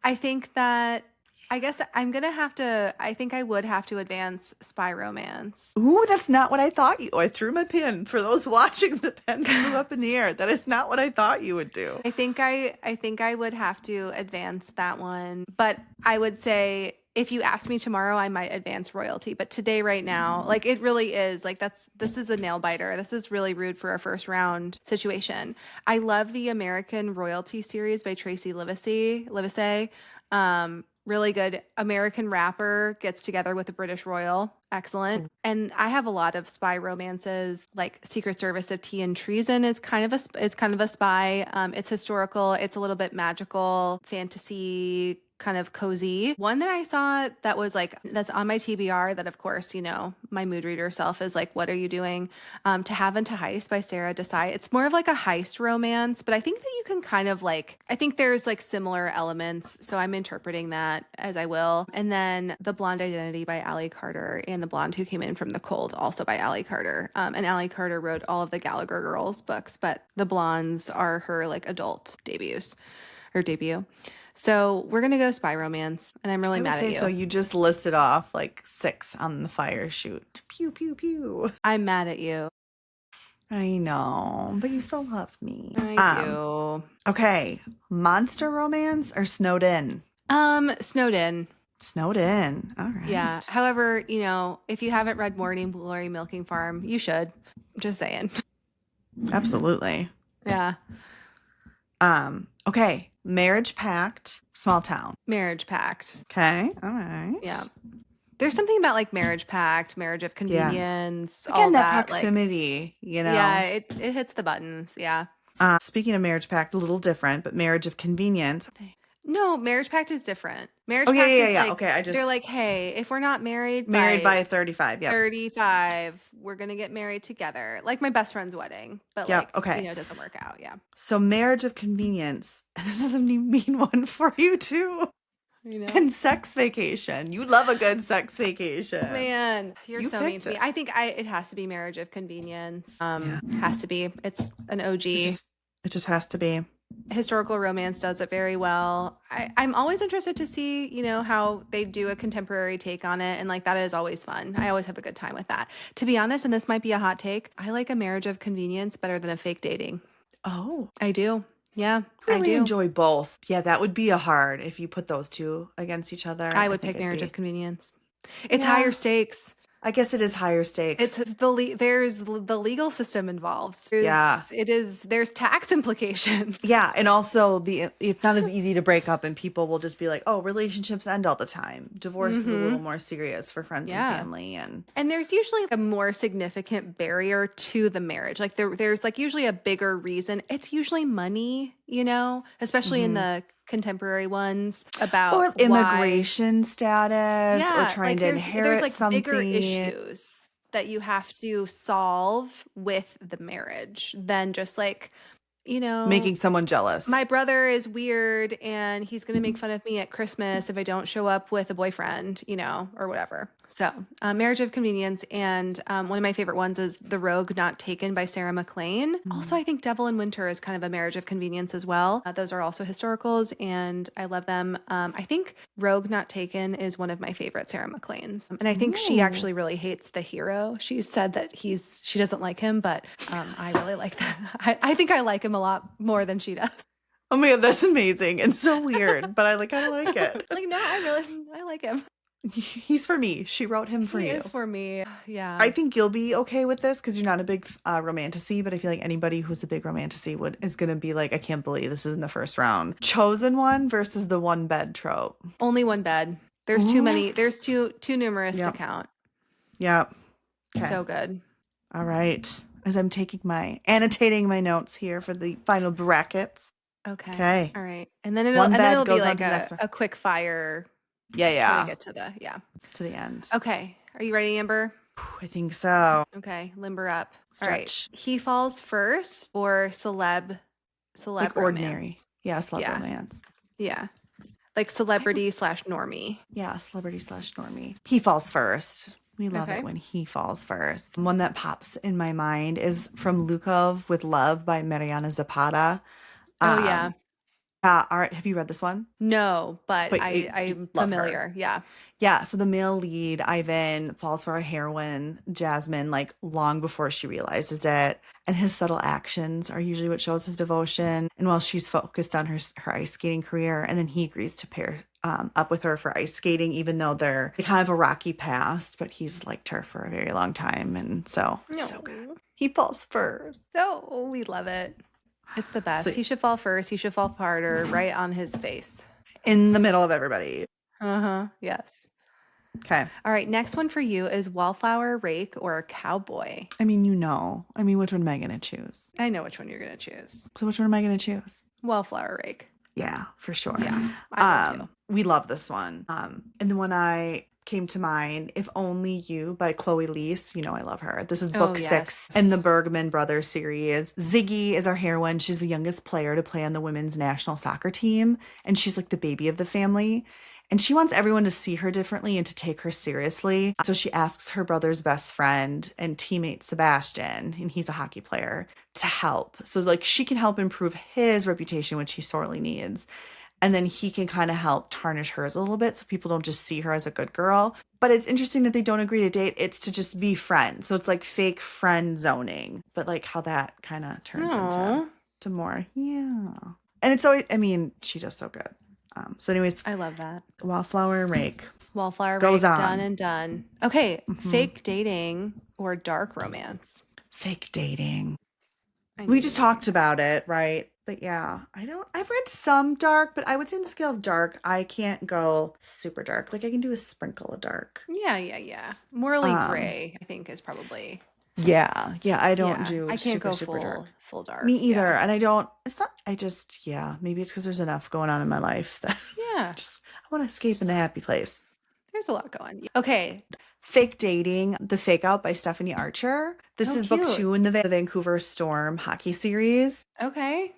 I think that I guess I'm gonna have to. I think I would have to advance spy romance. Ooh, that's not what I thought you. I threw my pin. For those watching, the pen flew up in the air. That is not what I thought you would do. I think I would have to advance that one. But I would say if you asked me tomorrow, I might advance royalty. But today, right now, like it really is like this is a nail biter. This is really rude for a first round situation. I love the American Royalty series by Tracy Livesey. Really good. American rapper gets together with a British royal. Excellent. And I have a lot of spy romances, like Secret Service of Tea and Treason is kind of a spy. It's historical. It's a little bit magical, fantasy, kind of cozy. One that I saw that was like that's on my TBR. That of course, my mood reader self is like, "What are you doing?" To Have and to Heist by Sarah Desai. It's more of like a heist romance, but I think that you can kind of like I think there's like similar elements, so I'm interpreting that as I will. And then The Blonde Identity by Ally Carter and The Blonde Who Came In from the Cold, also by Ally Carter. And Ally Carter wrote all of the Gallagher Girls books, but The Blondes are her like adult debuts or debut. So we're gonna go spy romance, and I'm really I would mad say at you. so. You just listed off like 6 on the fire chute. Pew, pew, pew. I'm mad at you. I know, but you still love me. I do. Okay. Monster romance or snowed in? Snowed in. Snowed in. All right. Yeah. However, if you haven't read Morning Glory Milking Farm, you should. Just saying. Absolutely. Yeah. Okay. Marriage Pact, Small Town. Marriage Pact. Okay. All right. Yeah. There's something about like Marriage Pact, Marriage of Convenience, all Again, that that. proximity, Yeah, it hits the buttons. Yeah. Speaking of Marriage Pact, a little different, but Marriage of Convenience. No, Marriage Pact is different. Marriage Okay, Pact yeah, is yeah. like Okay, they're like, hey, if we're not married by 35. Yep. 35, we're gonna get married together. Like my best friend's wedding. But Yep, like, okay. it doesn't work out. Yeah. So Marriage of Convenience. And this is a mean one for you too. And Sex Vacation. You love a good sex vacation. Man, you're You so mean picked to me. it. I think it has to be Marriage of Convenience. Has to be. It's an OG. It just has to be. Historical romance does it very well. I'm always interested to see, how they do a contemporary take on it. And like, that is always fun. I always have a good time with that. To be honest, and this might be a hot take, I like a Marriage of Convenience better than a fake dating. Oh. I do. Yeah, I do. enjoy both. Yeah, that would be a hard if you put those two against each other. I would pick Marriage of Convenience. It's higher stakes. I guess it is higher stakes. It's there's the legal system involved. There's tax implications. Yeah, and also it's not as easy to break up, and people will just be like, "Oh, relationships end all the time." Divorce is a little more serious for friends and family, and there's usually a more significant barrier to the marriage. Like there's like usually a bigger reason. It's usually money, especially in the contemporary ones about or immigration status or trying to inherit there's like something. bigger issues that you have to solve with the marriage than just like making someone jealous. My brother is weird and he's going to make fun of me at Christmas if I don't show up with a boyfriend, or whatever. So Marriage of Convenience. And one of my favorite ones is The Rogue Not Taken by Sarah McLean. Also, I think Devil in Winter is kind of a marriage of convenience as well. Those are also historicals and I love them. I think Rogue Not Taken is one of my favorite Sarah McLean's. And I think she actually really hates the hero. She's said that she doesn't like him, but I really like that. I think I like him a lot more than she does. Oh my God, that's amazing and so weird, but I kind of like it. Like, no, I like him. He's for me. She wrote him for you. He is for me. Yeah. I think you'll be okay with this because you're not a big romantasy, but I feel like anybody who's a big romantasy is going to be like, I can't believe this is in the first round. Chosen one versus the one bed trope. Only one bed. There's too many. There's too numerous to count. Yep. Okay. So good. All right. As I'm annotating my notes here for the final brackets. Okay. All right. And then it'll be like a quick fire. Yeah. To get to the end. Okay. Are you ready, Amber? I think so. Okay. Limber up. Stretch. All right. He Falls First or celeb like ordinary. romance? Yeah. Celeb romance. Yeah. Like celebrity / normie. Yeah. Celebrity / normie. He Falls First. We love it when he falls first. One that pops in my mind is From Lukov with Love by Mariana Zapata. Oh, yeah. All right, have you read this one? No, but But you I'm love her. familiar. Yeah. Yeah, so the male lead, Ivan, falls for a heroine, Jasmine, like long before she realizes it. And his subtle actions are usually what shows his devotion. And while she's focused on her ice skating career, and then he agrees to pair up with her for ice skating, even though they kind of a rocky past, but he's liked her for a very long time. And so, so good. No. He falls first. Oh, we love it. It's the best. So He should fall first. He should fall harder, right on his face. in the middle of everybody. Uh-huh. Yes. Okay. All right. Next one for you is wallflower rake or cowboy. I mean, which one am I going to choose? I know which one you're going to choose. So which one am I going to choose? Wallflower rake. Yeah, for sure. Yeah. I would too. We love this one. And the one I came to mind, If Only You by Chloe Leese. I love her. This is book 6 in the Bergman Brothers series. Ziggy is our heroine. She's the youngest player to play on the women's national soccer team. And she's like the baby of the family. And she wants everyone to see her differently and to take her seriously. So she asks her brother's best friend and teammate Sebastian, and he's a hockey player, to help. So like she can help improve his reputation, which he sorely needs. And then he can kind of help tarnish hers a little bit so people don't just see her as a good girl. But it's interesting that they don't agree to date. It's to just be friends. So it's like fake friend zoning. But like how that kind of turns into more. Yeah. And it's always, she does so good. So anyways, I love that. Wallflower rake. Wallflower Goes rake, on. done and done. Okay. Fake dating or dark romance. Fake dating. I We knew just you- talked about it, right? But yeah, I've read some dark, but I would say on the scale of dark, I can't go super dark. Like I can do a sprinkle of dark. Yeah. Morally gray, I think, is probably. Yeah. I don't do I can't super, go super dark. full dark. Me either. Yeah. And I don't, it's not, maybe it's because there's enough going on in my life that Yeah. I want to escape in the happy place. There's a lot going. Okay. Fake Dating, The Fake Out by Stephanie Archer. This is book cute. 2 in the Vancouver Storm hockey series. Okay.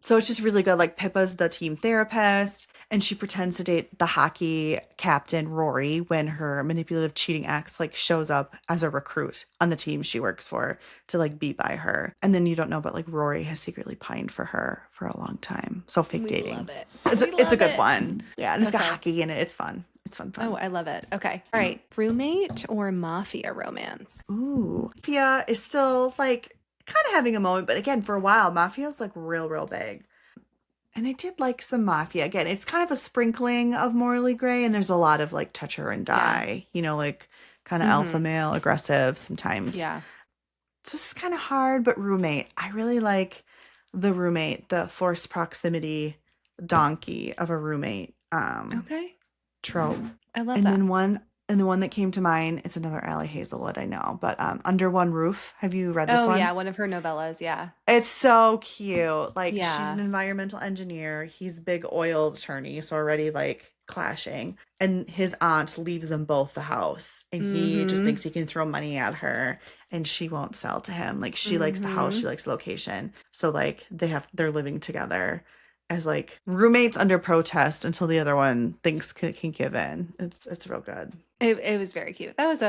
So it's just really good. Like Pippa's the team therapist, and she pretends to date the hockey captain Rory when her manipulative cheating ex like shows up as a recruit on the team she works for to like be by her. And then you don't know, but like Rory has secretly pined for her for a long time. So fake We dating. love it. It's a good one. Yeah, and it's got Okay. hockey in it. It's fun. It's fun. Oh, I love it. Okay. All right. Roommate or mafia romance? Ooh. Mafia is still like kind of having a moment, but again, for a while, Mafia was like real big. And I did like some Mafia. Again, it's kind of a sprinkling of morally gray, and there's a lot of like touch her and die, like kind of alpha male, aggressive sometimes. Yeah. So this is kind of hard, but Roommate. I really like the Roommate, the forced proximity donkey of a roommate Okay. trope. I love And that. then the one that came to mind, it's another Allie Hazelwood, I know, but Under One Roof. Have you read this one? Yeah, one of her novellas. Yeah. It's so cute. Like she's Yeah. an environmental engineer. He's a big oil attorney, so already like clashing. And his aunt leaves them both the house, and he just thinks he can throw money at her, and she won't sell to him. Like she likes the house, she likes the location. So like they're living together as like roommates under protest until the other one thinks can give in. It's real good. It was very cute. That was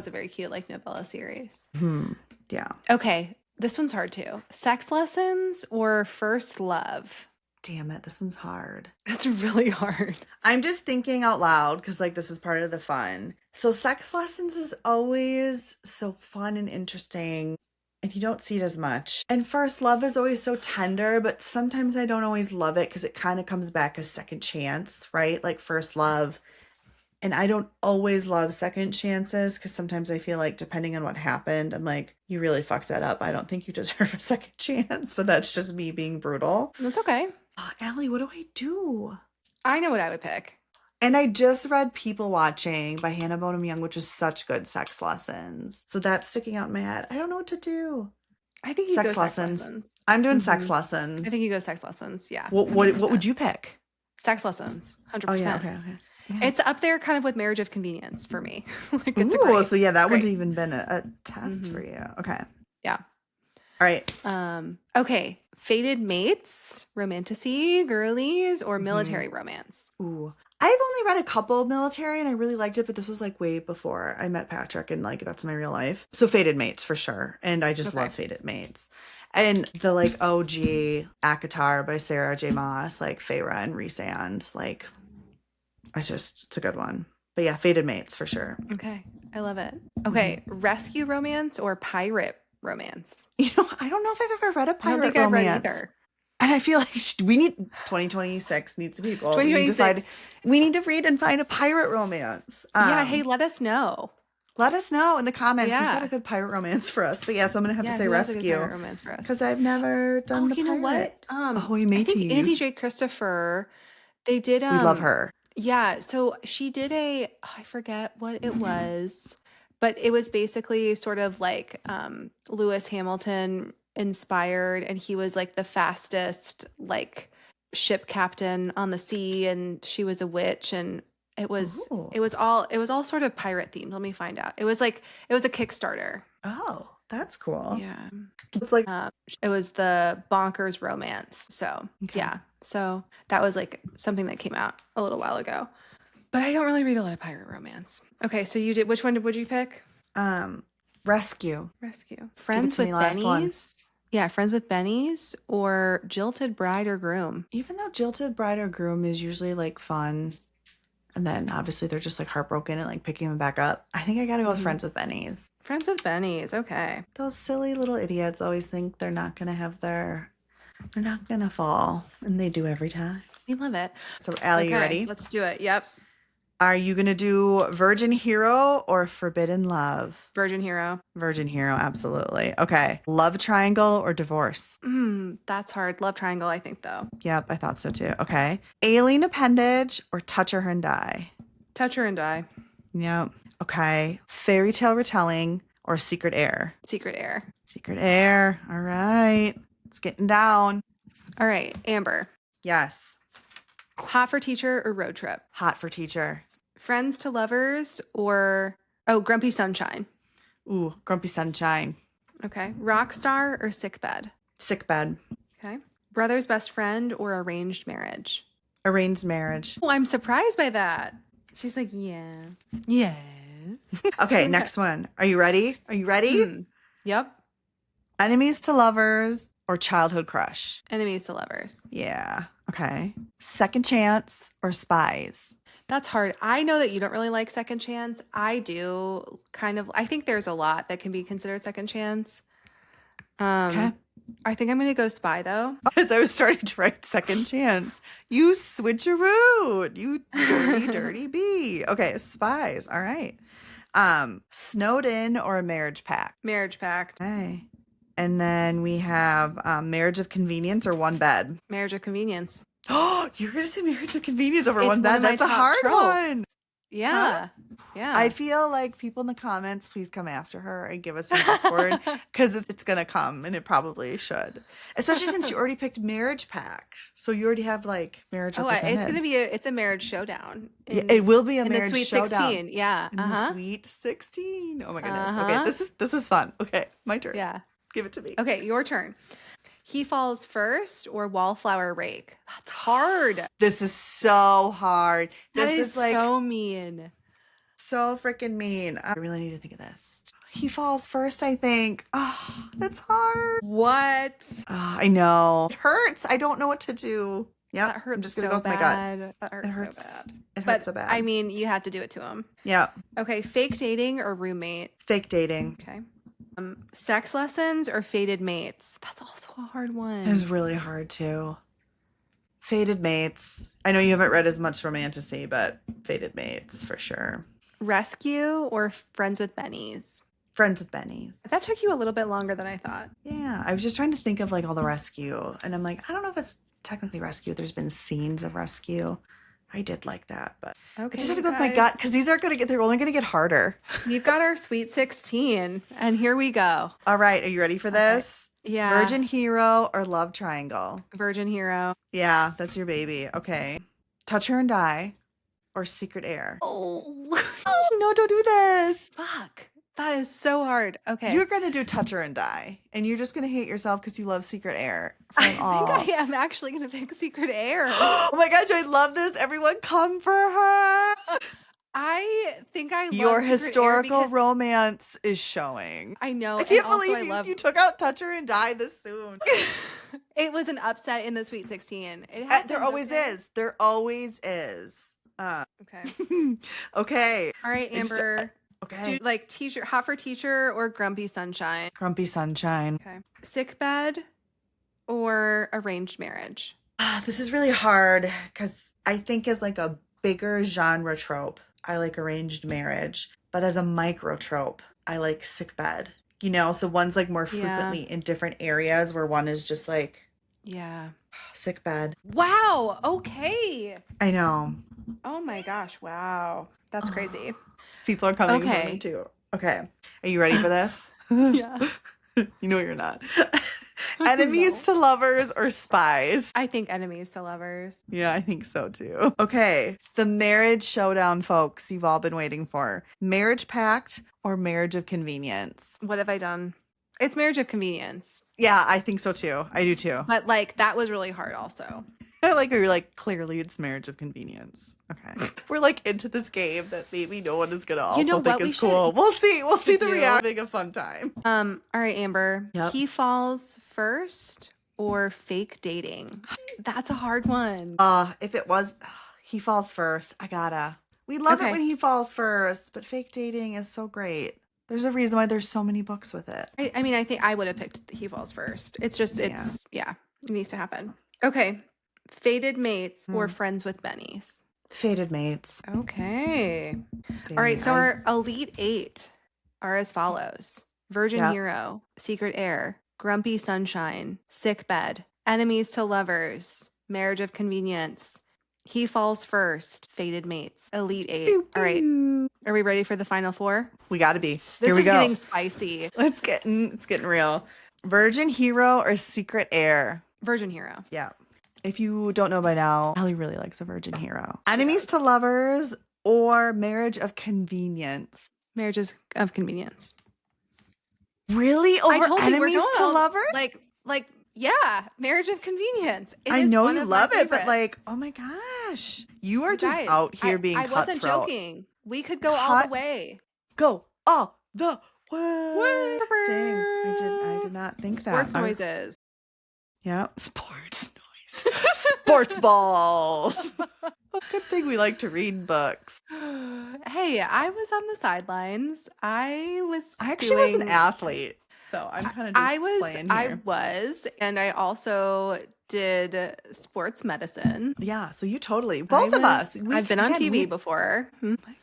a very cute like novella series. Yeah. Okay. This one's hard too. Sex lessons or first love? Damn it, this one's hard. That's really hard. I'm just thinking out loud because like this is part of the fun. So sex lessons is always so fun and interesting, and you don't see it as much. And first love is always so tender, but sometimes I don't always love it because it kind of comes back as second chance, right? Like first love. And I don't always love second chances because sometimes I feel like depending on what happened, I'm like, you really fucked that up. I don't think you deserve a second chance, but that's just me being brutal. That's okay. Allie, what do I do? I know what I would pick. And I just read People Watching by Hannah Bonham Young, which was such good sex lessons. So that's sticking out in my head. I don't know what to do. I think you Sex go lessons. sex lessons. I'm doing sex lessons. I think you go sex lessons. Yeah. What 100%. would you pick? Sex lessons. 100%. Oh, yeah. Okay. Yeah. It's up there kind of with Marriage of Convenience for me. Like it's Ooh, great. so yeah, that one's great. even been a test for you. Okay. Yeah. All right. Okay. Fated mates, romantasy, girlies, or military romance? Ooh. I've only read a couple of military and I really liked it, but this was like way before I met Patrick and like that's my real life. So Fated Mates for sure. And I just love Fated Mates. And the like OG Akatar by Sarah J. Maas, like Feyre and Rhysand, like it's a good one. But yeah, Fated Mates for sure. Okay. I love it. Okay. Rescue romance or pirate romance? I don't know if I've ever read a I don't pirate think I've read romance. either. And I feel like we need 2026 needs to be a goal. We need to 2026. we need to read and find a pirate romance. Yeah. Hey, let us know. Let us know in the comments who's got Yeah. a good pirate romance for us. But yeah, so I'm gonna have to say who has a good rescue pirate romance for us? because I've never done the you know pirate. what? Ahoy I think Andy mateys. J. Christopher, they did We love her. Yeah, so she did I forget what it was, but it was basically sort of like Lewis Hamilton inspired, and he was like the fastest like ship captain on the sea, and she was a witch, and it was Ooh. it was all sort of pirate themed. Let me find out. It was a Kickstarter. Oh, that's cool. Yeah. It's like It was the Bonkers Romance. So, Okay. yeah. So that was like something that came out a little while ago. But I don't really read a lot of pirate romance. Okay, so you did. Which one would you pick? rescue. Rescue. Friends to with me, last one. Bennies? Yeah, Friends with Bennies or Jilted Bride or Groom? Even though Jilted Bride or Groom is usually like fun, and then obviously they're just like heartbroken and like picking them back up, I think I gotta go with Mhm. Friends with Bennies. Friends with Bennies. Okay. Those silly little idiots always think they're not gonna fall, and they do every time. We love it. So, Allie, you Okay, ready? let's do it. Yep. Are you gonna do Virgin Hero or Forbidden Love? Virgin Hero. Virgin Hero, absolutely. Okay. Love Triangle or Divorce? That's hard. Love Triangle, I think, though. Yep, I thought so too. Okay. Alien Appendage or Touch Her and Die? Touch Her and Die. Yep. Okay. Fairy Tale Retelling or Secret Air? Secret Air. Secret Air. All right. It's getting down. All right, Amber. Yes. Hot for Teacher or Road Trip? Hot for Teacher. Friends to Lovers or Grumpy Sunshine? Ooh, Grumpy Sunshine. Okay. Rockstar or Sick Bed? Sick Bed. Okay. Brother's Best Friend or Arranged Marriage? Arranged Marriage. Oh, I'm surprised by that. She's like, yeah. Yes. Okay, next one. Are you ready? Are you ready? Yep. Enemies to Lovers or Childhood Crush? Enemies to Lovers. Yeah. Okay. Second Chance or Spies? That's hard. I know that you don't really like Second Chance. I do kind of. I think there's a lot that can be considered Second Chance. Okay. I think I'm going to go Spy, though. As I was starting to write Second Chance, you switcheroo, you dirty, dirty bee. Okay, Spies. All right. Snowed In or a Marriage Pact? Marriage Pact. Okay. And then we have Marriage of Convenience or One Bed. Marriage of Convenience. Oh, you're going to say Marriage of Convenience over It's One one Bed? of my That's a top hard tropes. one. Yeah. Yeah. I feel like people in the comments, please come after her and give us some Discord because it's going to come and it probably should. Especially since you already picked Marriage Pact. So you already have like marriage represented. It's going to be it's a marriage showdown. Yeah, it will be a in marriage the Sweet showdown. 16. Yeah. In the Sweet 16. Oh my goodness. Uh-huh. Okay, this is fun. Okay, my turn. Yeah. Give it to me. Okay, your turn. He Falls First or Wallflower Rake? That's hard. This is so hard. That This is like so mean. so freaking mean. I really need to think of this. He Falls First, I think. Oh, that's hard. What? Oh, I know. It hurts. I don't know what to do. Yep. That hurts I'm just gonna so go with my gut. bad. That It hurts hurts. so bad. It But hurts so bad. I mean, you had to do it to him. Yeah. Okay, fake dating or roommate? Fake dating. Okay. Sex lessons or fated mates? That's also a hard one. It was really hard too. Fated Mates. I know you haven't read as much romantasy, but Fated Mates for sure. Rescue or Friends with Bennies? Friends with Bennies. That took you a little bit longer than I thought. Yeah, I was just trying to think of like all the rescue, and I'm like, I don't know if it's technically rescue. There's been scenes of rescue. I did like that, but Okay. I just have to go with my guys. gut because these are gonna get. They're only gonna get harder. You've got our Sweet 16, and here we go. All right, are you ready for this? Yeah. Virgin Hero or Love Triangle? Virgin Hero. Yeah, that's your baby. Okay. Touch Her and Die or Secret Air? Oh, No, don't do this. fuck. That is so hard. Okay. You're going to do Touch Her and Die, and you're just going to hate yourself because you love Secret Air. I think I am actually going to pick Secret Air. Oh my gosh, I love this. Everyone come for her. I think I love Your Secret Air historical because romance is showing. I know, I and can't also believe I love you took out Touch Her and Die this soon. it was an upset in the Sweet 16. It There happens, always okay? is. There always is. Okay. Okay. All right, I just- Amber. okay. Like teacher, hot for teacher or grumpy sunshine? Grumpy Sunshine. Okay. Sick bed or arranged marriage? This is really hard because I think as like a bigger genre trope, I like arranged marriage. But as a micro trope, I like sick bed. So one's like more frequently in different areas where one is just like Yeah. sick bed. Wow. Okay. I know. Oh my gosh. Wow. That's crazy. People are coming for me Okay. too. Okay. Are you ready for this? Yeah. You're not. Enemies to lovers or spies? I think enemies to lovers. Yeah, I think so too. Okay. The marriage showdown, folks, you've all been waiting for. Marriage pact or marriage of convenience? What have I done? It's marriage of convenience. Yeah, I think so too. I do too. But like that was really hard also. I like how you're like, clearly it's marriage of convenience. Okay. We're like into this game that maybe no one is gonna also think is cool. We'll see. We'll see the reality. Having a fun time. All right, Amber. Yep. He falls first or fake dating? That's a hard one. If it was he falls first, we love it when he falls first, but fake dating is so great. There's a reason why there's so many books with it. I mean, I think I would have picked he falls first. It's just, it needs to happen. Okay. Fated mates or friends with bennies? Fated mates. Okay. All right. So our Elite 8 are as follows. Virgin Hero, Secret Air, Grumpy Sunshine, Sick Bed, Enemies to Lovers, Marriage of Convenience, He Falls First, Fated Mates, Elite 8. Pew, pew. All right. Are we ready for the final four? We gotta be. This Here we is go. getting spicy. It's getting real. Virgin Hero or Secret Air? Virgin Hero. Yeah. If you don't know by now, Allie really likes a Virgin Hero. Enemies to lovers or Marriage of Convenience? Marriages of Convenience. Really? Over I told you we're enemies going to on, lovers? like, yeah, Marriage of Convenience. I know you love it, but like, oh my gosh. You are just out here being I cutthroat. wasn't joking. We could go all the way. Go all the way. Dang, I did not think Sports that. noises. Yeah, sports noise. Sports balls. Well, good thing we like to read books. Hey, I was on the sidelines. I actually was an athlete, so I'm kind of just playing here. I was, and I also did sports medicine. Yeah, so you totally, both of us. I've been on TV before.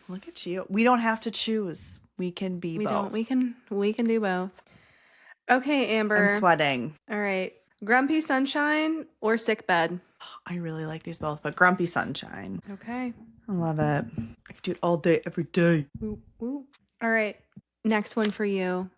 Look at you. We don't have to choose. We can be both. We can do both. Okay, Amber. I'm sweating. All right. Grumpy Sunshine or Sick Bed? I really like these both, but Grumpy Sunshine. Okay. I love it. I could do it all day, every day. Woo, woo. All right. Next one for you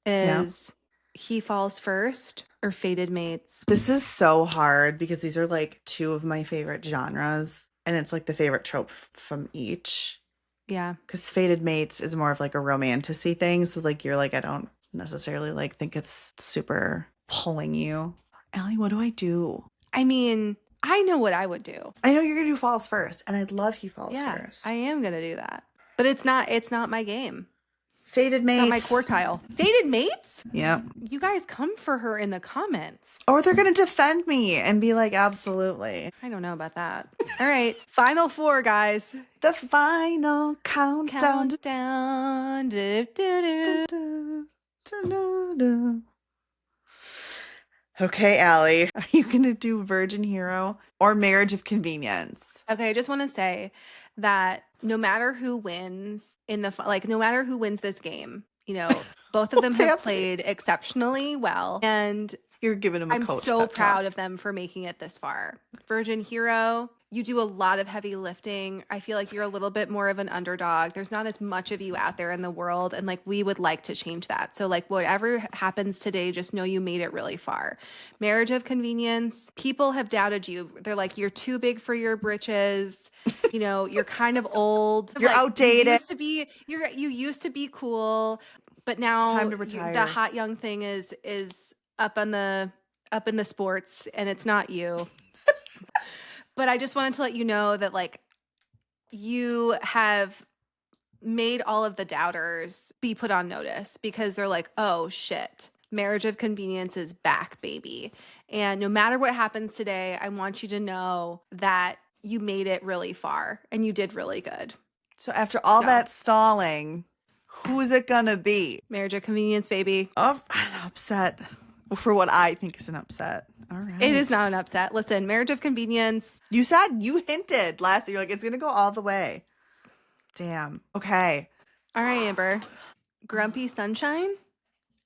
is He Falls First or Fated Mates? This is so hard because these are like two of my favorite genres, and it's like the favorite trope from each. Yeah. Because Fated Mates is more of like a romantic-y thing. So like you're like, I don't necessarily like think it's super pulling you. Allie, what do I do? I mean, I know what I would do. I know you're gonna do Falls First, and I'd love He Falls First. I am gonna do that. But it's not my game. Fated Mates. It's not my quartile. Fated Mates? Yeah. You guys come for her in the comments. Or they're gonna defend me and be like, absolutely. I don't know about that. All right. Final four, guys. The final countdown. Countdown. Do-do-do. Okay, Allie, are you going to do Virgin Hero or Marriage of Convenience? Okay, I just want to say that no matter who wins no matter who wins this game, both of them have played exceptionally well, and you're giving them a coach. I'm so proud of them for making it this far. Virgin Hero, you do a lot of heavy lifting. I feel like you're a little bit more of an underdog. There's not as much of you out there in the world, and like we would like to change that. So like whatever happens today, just know you made it really far. Marriage of Convenience, people have doubted you. They're like, you're too big for your britches. You're kind of old. You're outdated. You used to be cool, but now it's time to retire. The hot young thing is up in the sports, and it's not you. But I just wanted to let you know that like you have made all of the doubters be put on notice because they're like, oh shit, Marriage of Convenience is back, baby. And no matter what happens today, I want you to know that you made it really far and you did really good. So after all So. that stalling, who's it gonna be? Marriage of Convenience, baby. Oh, I'm upset for what I think is an upset. All right. It is not an upset. Listen, Marriage of Convenience. You hinted last year. You're like, it's gonna go all the way. Damn. Okay. All right, Amber. Grumpy Sunshine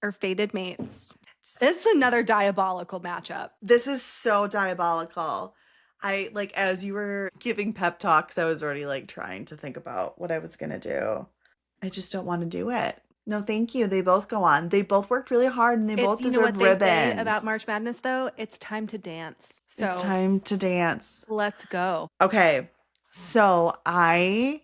or Fated Mates? This is another diabolical matchup. This is so diabolical. I like, as you were giving pep talks, I was already like trying to think about what I was gonna do. I just don't want to do it. No, thank you. They both go on. They both worked really hard and they both You know deserve what ribbons. they say about March Madness, though? It's time to dance. So it's time to dance. let's go. Okay. So I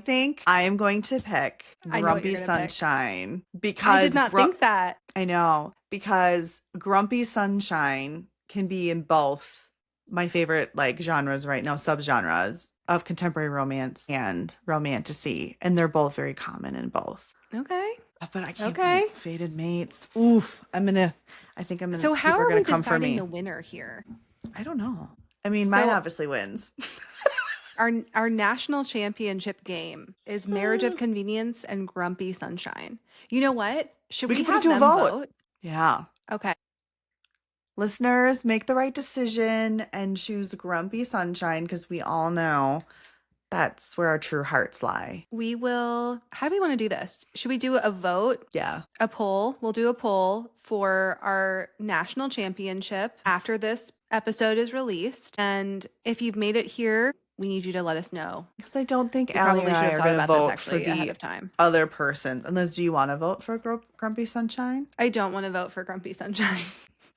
think I am going to pick I know what Grumpy you're gonna pick. Sunshine because I did not think that. I know, because Grumpy Sunshine can be in both my favorite like genres right now, subgenres of contemporary romance and romantasy, and they're both very common in both. Okay. But I can't Okay. pick Fated Mates. Oof. I think I'm gonna. So how people are gonna we come for deciding me. the winner here? I don't know. I mean, mine So- obviously wins. Our national championship game is Marriage of Convenience and Grumpy Sunshine. You know what? Should We we, can put it have to a them vote. vote? Yeah. Okay. Listeners, make the right decision and choose Grumpy Sunshine because we all know that's where our true hearts lie. We will. How do we want to do this? Should we do a vote, Yeah. a poll? We'll do a poll for our national championship after this episode is released. And if you've made it here, we need you to let us know. Because I don't think We Allie probably and should I have are thought going to about this vote for actually ahead the of time. other persons. Unless, do you want to vote for Grumpy Sunshine? I don't want to vote for Grumpy Sunshine.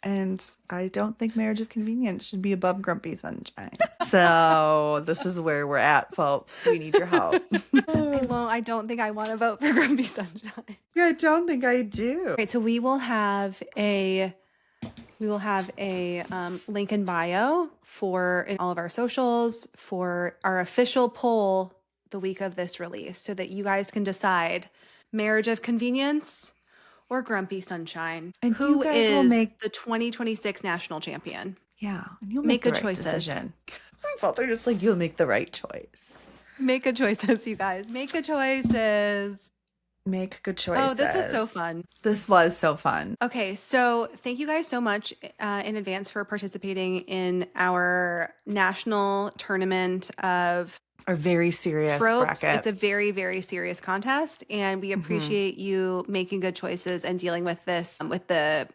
And I don't think Marriage of Convenience should be above Grumpy Sunshine. So this is where we're at, folks. We need your help. I don't think I want to vote for Grumpy Sunshine. Yeah, I don't think I do. All right, so we will have a link in bio for in all of our socials for our official poll the week of this release, so that you guys can decide Marriage of Convenience or Grumpy Sunshine. And Who you guys will is make- the 2026 national champion? Yeah, and you'll Make make the good right choices. decision. My fault. They're just like, you'll make the right choice. Make good choices, you guys. Make good choices. Make good choices. Oh, this was so fun. This was so fun. Okay, so thank you guys so much in advance for participating in our national tournament of A very serious Tropes. bracket. It's a very, very serious contest, and we appreciate you making good choices and dealing with this with the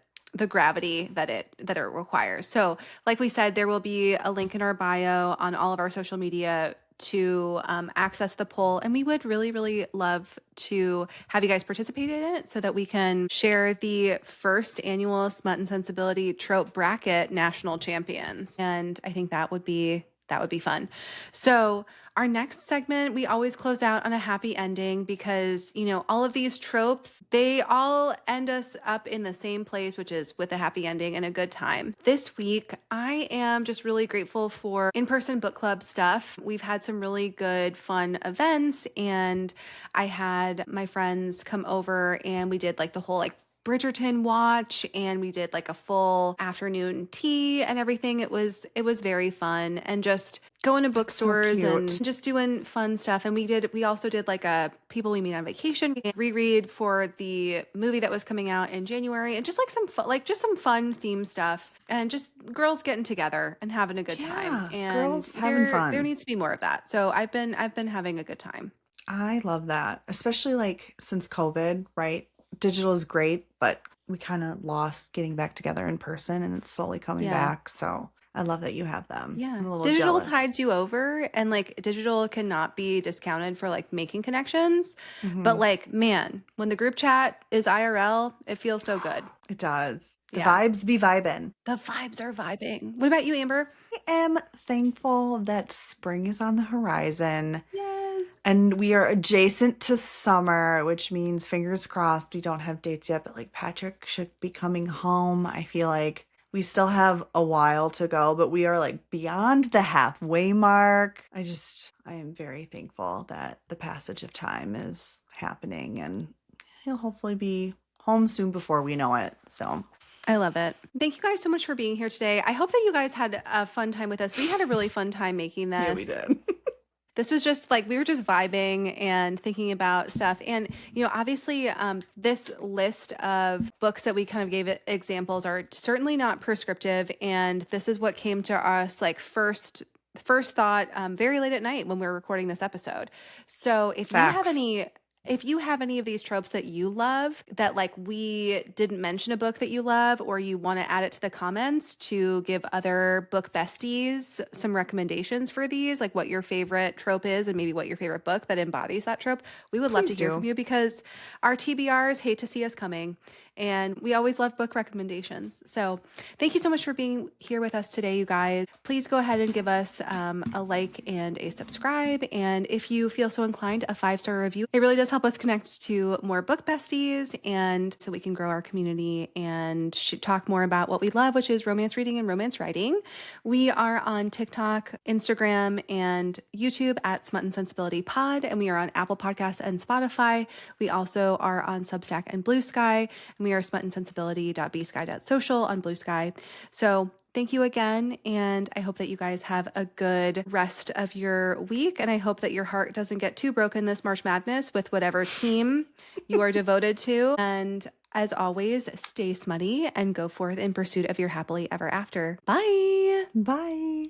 gravity that it requires. So, like we said, there will be a link in our bio on all of our social media to access the poll, and we would really, really love to have you guys participate in it so that we can share the first annual Smut and Sensibility Trope Bracket National Champions. And I think that would be fun. So our next segment, we always close out on a happy ending because, you know, all of these tropes, they all end us up in the same place, which is with a happy ending and a good time. This week, I am just really grateful for in-person book club stuff. We've had some really good, fun events, and I had my friends come over and we did like the whole Bridgerton watch, and we did like a full afternoon tea and everything. It was very fun, and just going to bookstores and just doing fun stuff. And we also did like a people we meet on vacation reread for the movie that was coming out in January, and just like some fun theme stuff, and just girls getting together and having a good time. And girls having fun. There needs to be more of that. So I've been having a good time. I love that, especially like since COVID, right? Digital is great, but we kind of lost getting back together in person, and it's slowly coming back. So I love that you have them. Yeah. I'm a little Digital jealous. tides you over, and like digital cannot be discounted for like making connections. But like, man, when the group chat is IRL, it feels so good. It does. The Yeah. vibes be vibing. The vibes are vibing. What about you, Amber? I am thankful that spring is on the horizon. Yes. And we are adjacent to summer, which means fingers crossed we don't have dates yet, but like Patrick should be coming home. I feel like We still have a while to go, but we are like beyond the halfway mark. I am very thankful that the passage of time is happening, and he'll hopefully be home soon before we know it. So I love it. Thank you guys so much for being here today. I hope that you guys had a fun time with us. We had a really fun time making yeah, we this. did. This was just like, we were just vibing and thinking about stuff. And, obviously, this list of books that we kind of gave examples are certainly not prescriptive. And this is what came to us like first thought, very late at night when we were recording this episode. So Facts. if you have any of these tropes that you love, that like we didn't mention a book that you love, or you want to add it to the comments to give other book besties some recommendations for these, like what your favorite trope is and maybe what your favorite book that embodies that trope, we would love to Please hear do. from you, because our TBRs hate to see us coming. And we always love book recommendations. So thank you so much for being here with us today, you guys. Please go ahead and give us a like and a subscribe. And if you feel so inclined, a 5-star review. It really does help us connect to more book besties, and so we can grow our community and talk more about what we love, which is romance reading and romance writing. We are on TikTok, Instagram, and YouTube at Smut and Sensibility Pod, and we are on Apple Podcasts and Spotify. We also are on Substack and Blue Sky, and we are smutandsensibility.bsky.social on Blue Sky. So thank you again, and I hope that you guys have a good rest of your week, and I hope that your heart doesn't get too broken this March Madness with whatever team you are devoted to. And as always, stay smutty and go forth in pursuit of your happily ever after. Bye! Bye.